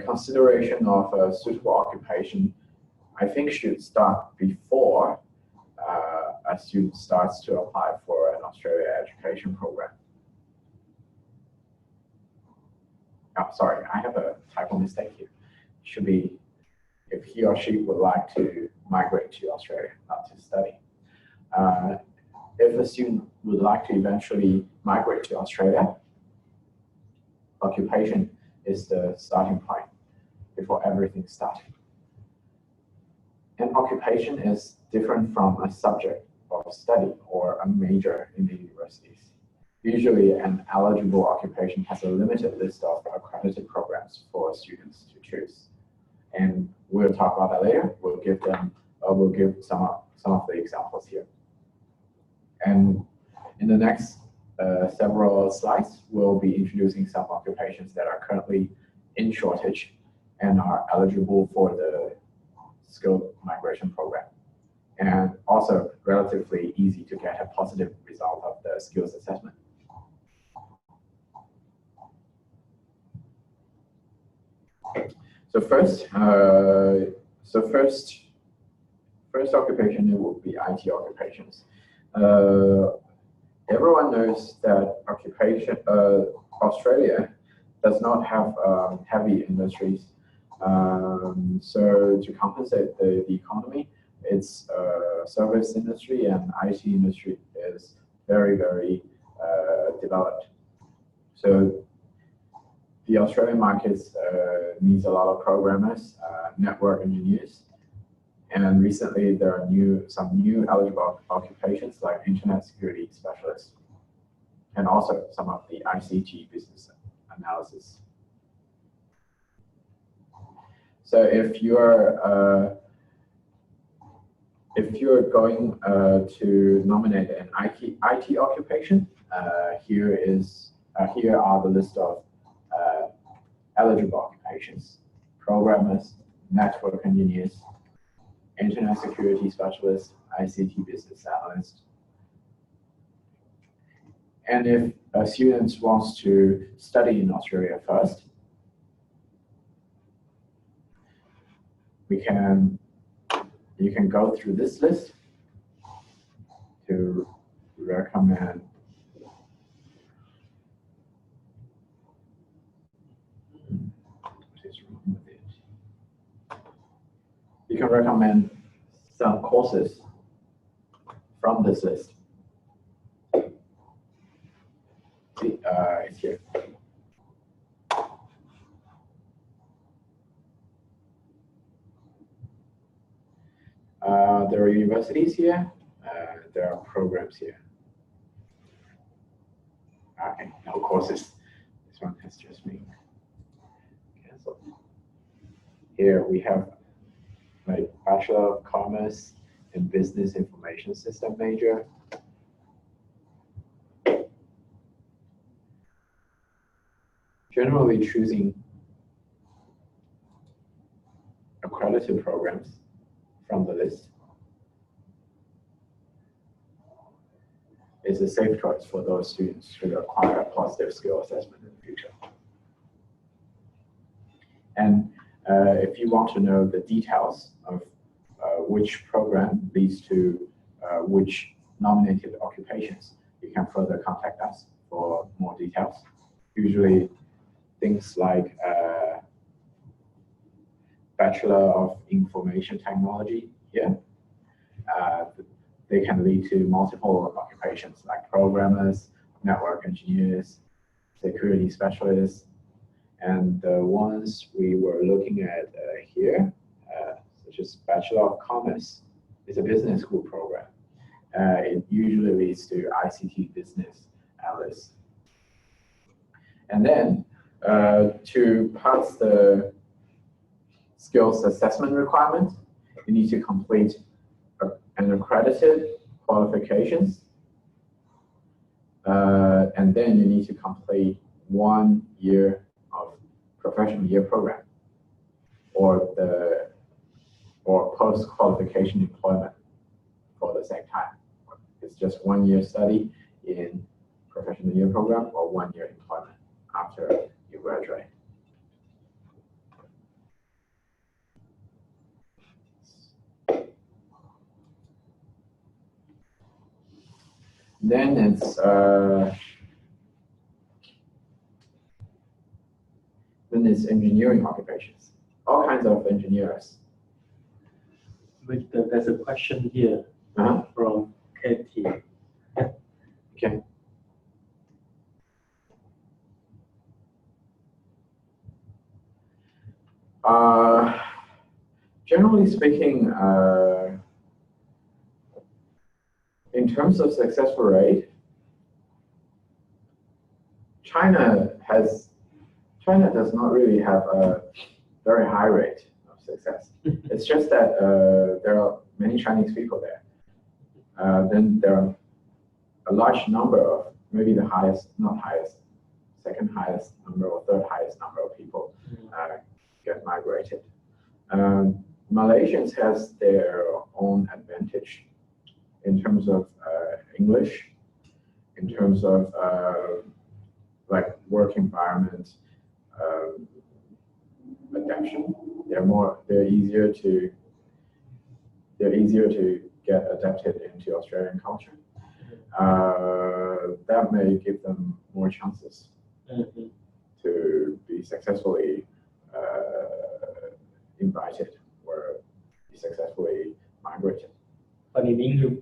Consideration of a suitable occupation, I think, should start before a student starts to apply for an Australia education program. Oh, sorry, I have a typo mistake here. It should be if he or she would like to migrate to Australia, not to study. If a student would like to eventually migrate to Australia, occupation is the starting point before everything starts. And occupation is different from a subject of study or a major in the universities. Usually, an eligible occupation has a limited list of accredited programs for students to choose. And we'll talk about that later. We'll give some of the examples here. And in the next several slides, we'll be introducing some occupations that are currently in shortage and are eligible for the skilled migration program, and also relatively easy to get a positive result of the skills assessment. So first occupation, it will be IT occupations. Everyone knows that Australia does not have heavy industries. So to compensate the economy, its service industry and IT industry is very, very developed. So the Australian market needs a lot of programmers, network engineers, and recently there are some new eligible occupations like internet security specialists, and also some of the ICT business analysis. So if you're going to nominate an IT occupation, here are the list of eligible occupations: programmers, network engineers, internet security specialists, ICT business analyst. And if a student wants to study in Australia first, you can go through this list to recommend you can recommend some courses from this list. See, it's here. There are universities here. There are programs here. Okay, no courses. This one has just been canceled. Here we have like Bachelor of Commerce and Business Information System major. Generally choosing accredited programs from the list is a safe choice for those students who acquire a positive skill assessment in the future. And if you want to know the details of which program leads to which nominated occupations, you can further contact us for more details. Usually things like Bachelor of Information Technology here, they can lead to multiple occupations like programmers, network engineers, security specialists, and the ones we were looking at here, such as Bachelor of Commerce, is a business school program. It usually leads to ICT business analysts. And then to pass the skills assessment requirement, you need to complete an accredited qualifications, and then you need to complete 1 year of professional year program, or post-qualification employment for the same time. It's just 1 year study in professional year program or 1 year employment after you graduate. Then it's engineering occupations, all kinds of engineers. There's a question here from Katie. Okay. Generally speaking, in terms of successful rate, China does not really have a very high rate of success. It's just that there are many Chinese people there. Then there are a large number of, maybe the highest, not highest, second highest number or third highest number of people get migrated. Malaysians has their own advantage in terms of English, in terms of like work environment, adaptation. They're easier to get adapted into Australian culture. That may give them more chances to be successfully invited or be successfully migrated. But in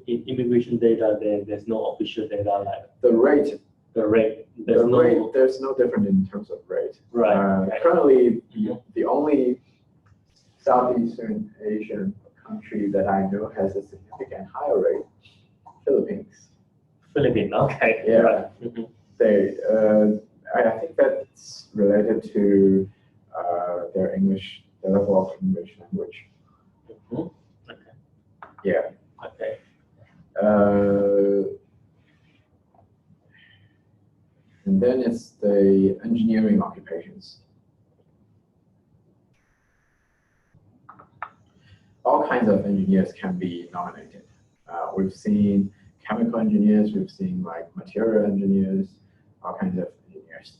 immigration data, there's no official data like the rate. There's no difference in terms of rate. Right. Currently, the only Southeastern Asian country that I know has a significant higher rate, Philippines. Philippines, okay. Yeah. Right. I think that's related to their level of English language. Okay. Yeah. Okay. And then it's the engineering occupations. All kinds of engineers can be nominated. We've seen chemical engineers, we've seen like material engineers, all kinds of engineers.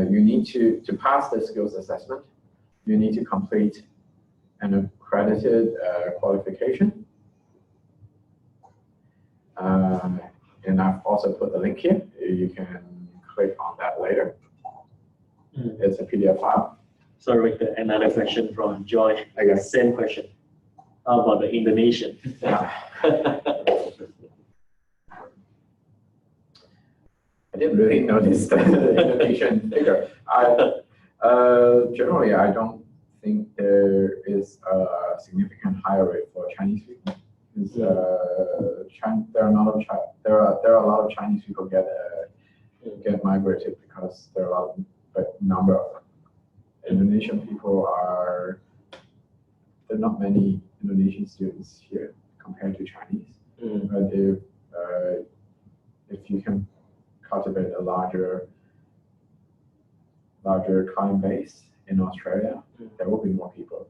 You need to pass the skills assessment, you need to complete an accredited qualification. And I've also put the link here. You can click on that later. It's a PDF file. Sorry, another question from Joy. Okay. Same question. How about the Indonesian? I didn't really notice the Indonesian figure. Generally, I don't think there is a significant higher rate for Chinese people. There are a lot of Chinese people get migrated because there are a number of Indonesian people are. There are not many Indonesian students here compared to Chinese. But if you can cultivate a larger client base in Australia, there will be more people.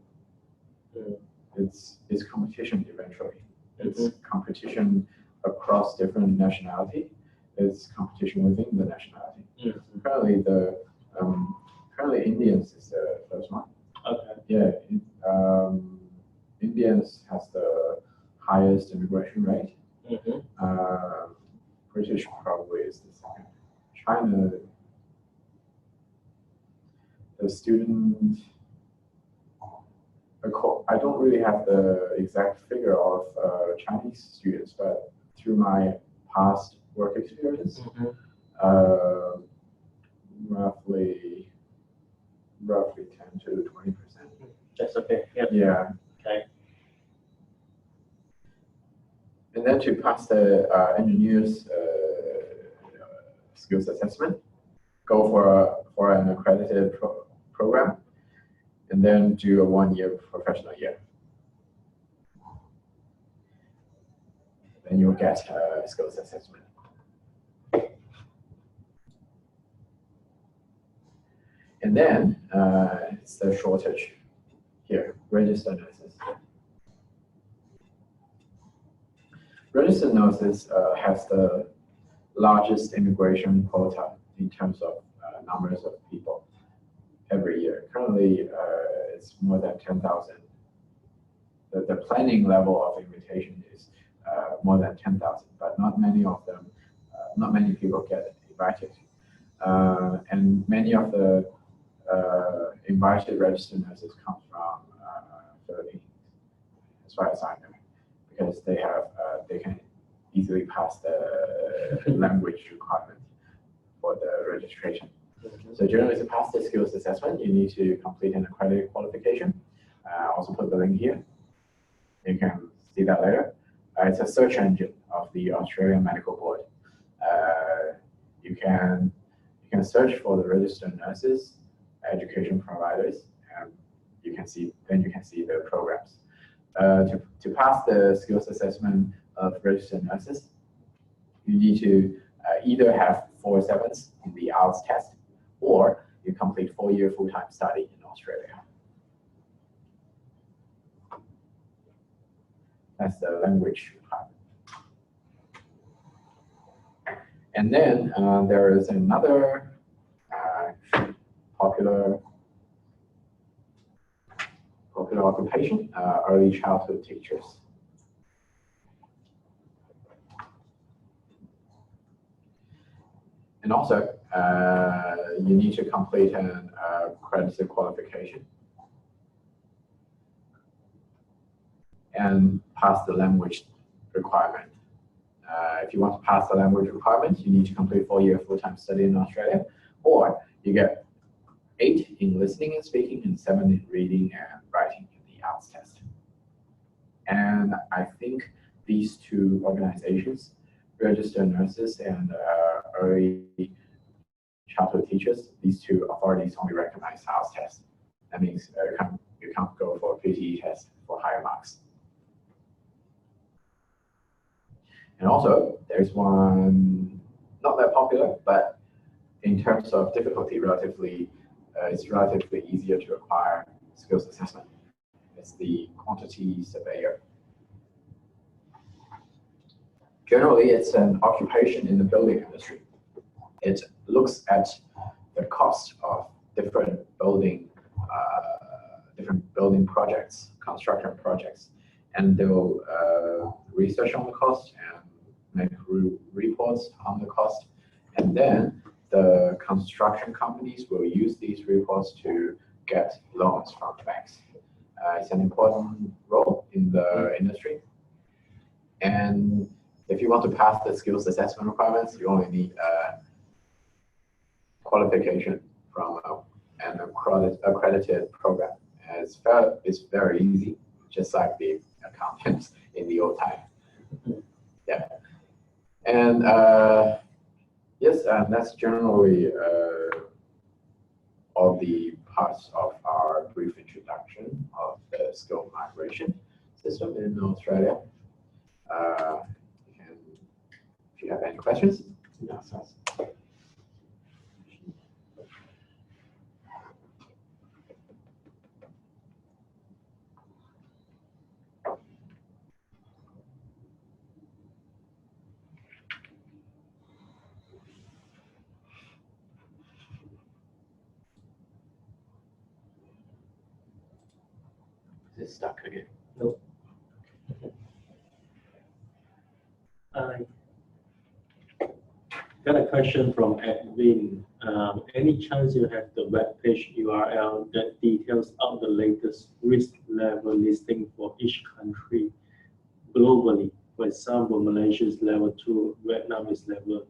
It's competition eventually. It's competition across different nationality. It's competition within the nationality. Currently Indians is the first one. Okay. Yeah. Indians has the highest immigration rate. British probably is the second. China, the student, I don't really have the exact figure of Chinese students, but through my past work experience, roughly 10 to 20%. That's okay. Yep. Yeah. Okay. And then to pass the engineers skills assessment, go for an accredited program, and then do a 1-year professional year. Then you'll get a skills assessment. And then it's the shortage here, registered nurses. Registered nurses has the largest immigration quota in terms of numbers of people every year. Currently, it's more than 10,000. The planning level of invitation is more than 10,000, but not many of them, not many people get invited. And many of the invited registered nurses come from Philippines, as far as I know, because they can easily pass the language requirement for the registration. So generally, to pass the skills assessment, you need to complete an accredited qualification. I'll also put the link here. You can see that later. It's a search engine of the Australian Medical Board. You can search for the registered nurses, education providers, and you can see the programs. To pass the skills assessment of registered nurses, you need to either have 4 7s in the IELTS test, or you complete 4-year full-time study in Australia. That's the language requirement. And then there is another popular occupation, early childhood teachers. And also, you need to complete an accredited qualification and pass the language requirement. If you want to pass the language requirement, you need to complete 4-year full-time study in Australia, or you get 8 in listening and speaking and 7 in reading and writing in the IELTS test. And I think these 2 organizations, registered nurses and early childhood teachers, these 2 authorities only recognize IELTS test. That means you can't go for a PTE test for higher marks. And also, there's one not that popular, but in terms of difficulty, it's relatively easier to acquire skills assessment. It's the quantity surveyor. Generally, it's an occupation in the building industry. It looks at the cost of different building projects, construction projects, and they'll research on the cost and make reports on the cost, and then the construction companies will use these reports to get loans from banks. It's an important role in the industry. And if you want to pass the skills assessment requirements, you only need qualification from an accredited program. And it's very easy, just like the accountants in the old time. Yeah. And yes, and that's generally all the parts of our brief introduction of the skill migration system in Australia. If you have any questions, ask us. Is it stuck again? No. I got a question from Edwin. Any chance you have the web page URL that details out the latest risk level listing for each country globally? For example, Malaysia is level 2, Vietnam is level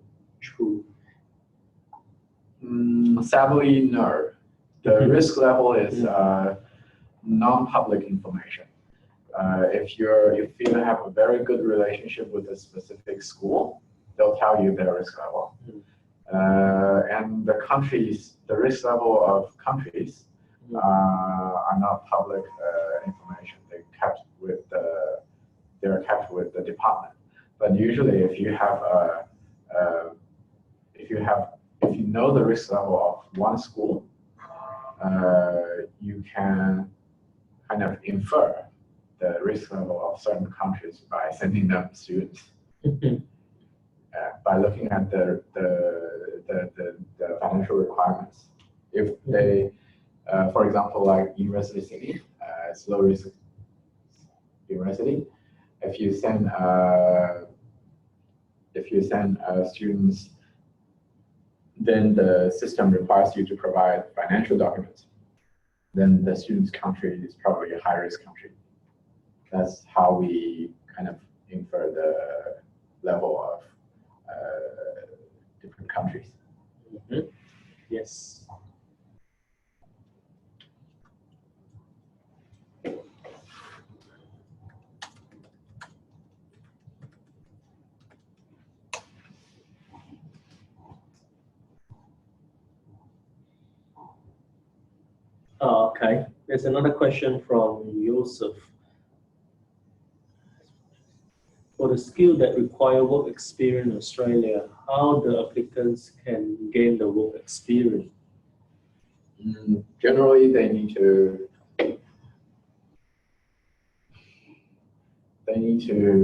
2. Sadly, no. The risk level is non-public information. If you have a very good relationship with a specific school, they'll tell you their risk level. And the risk level of countries are not public information. They're kept with the department. But usually, if you know the risk level of one school, you can kind of infer the risk level of certain countries by sending them students. By looking at the financial requirements. If they, for example, like University City, it's low risk university. If you send students, then the system requires you to provide financial documents. Then the student's country is probably a high-risk country. That's how we kind of infer the level of different countries. Yes. Okay, there's another question from Joseph. For the skill that require work experience in Australia, how the applicants can gain the work experience? Generally, they need to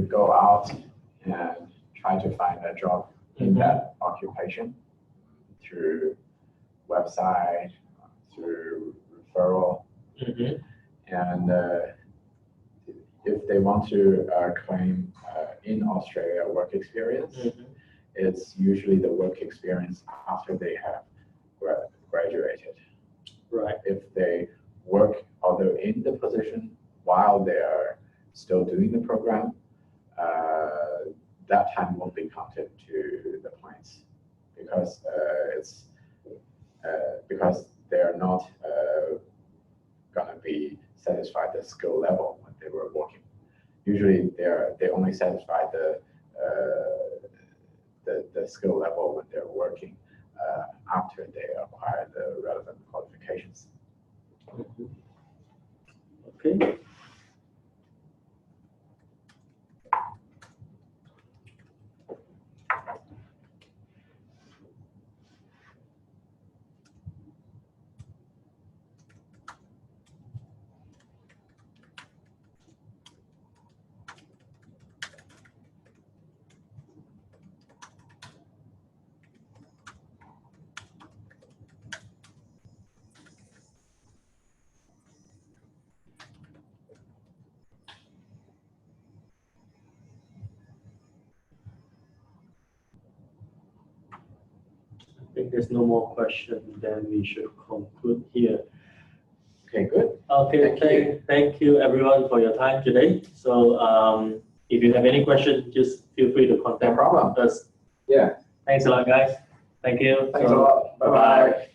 go out and try to find a job in that occupation through website, through referral, and if they want to claim in Australia work experience, it's usually the work experience after they have graduated. Right. If they work, although in the position while they are still doing the program, that time won't be counted to the points because because they're not gonna be satisfied the skill level when they were working. Usually, they only satisfy the skill level when they're working after they acquire the relevant qualifications. Okay. I think there's no more questions, then we should conclude here. Okay, good. Okay, thank you everyone for your time today. So if you have any questions, just feel free to contact No problem. us. Yeah. Thanks a lot, guys. Thank you. Thanks a lot. Bye-bye.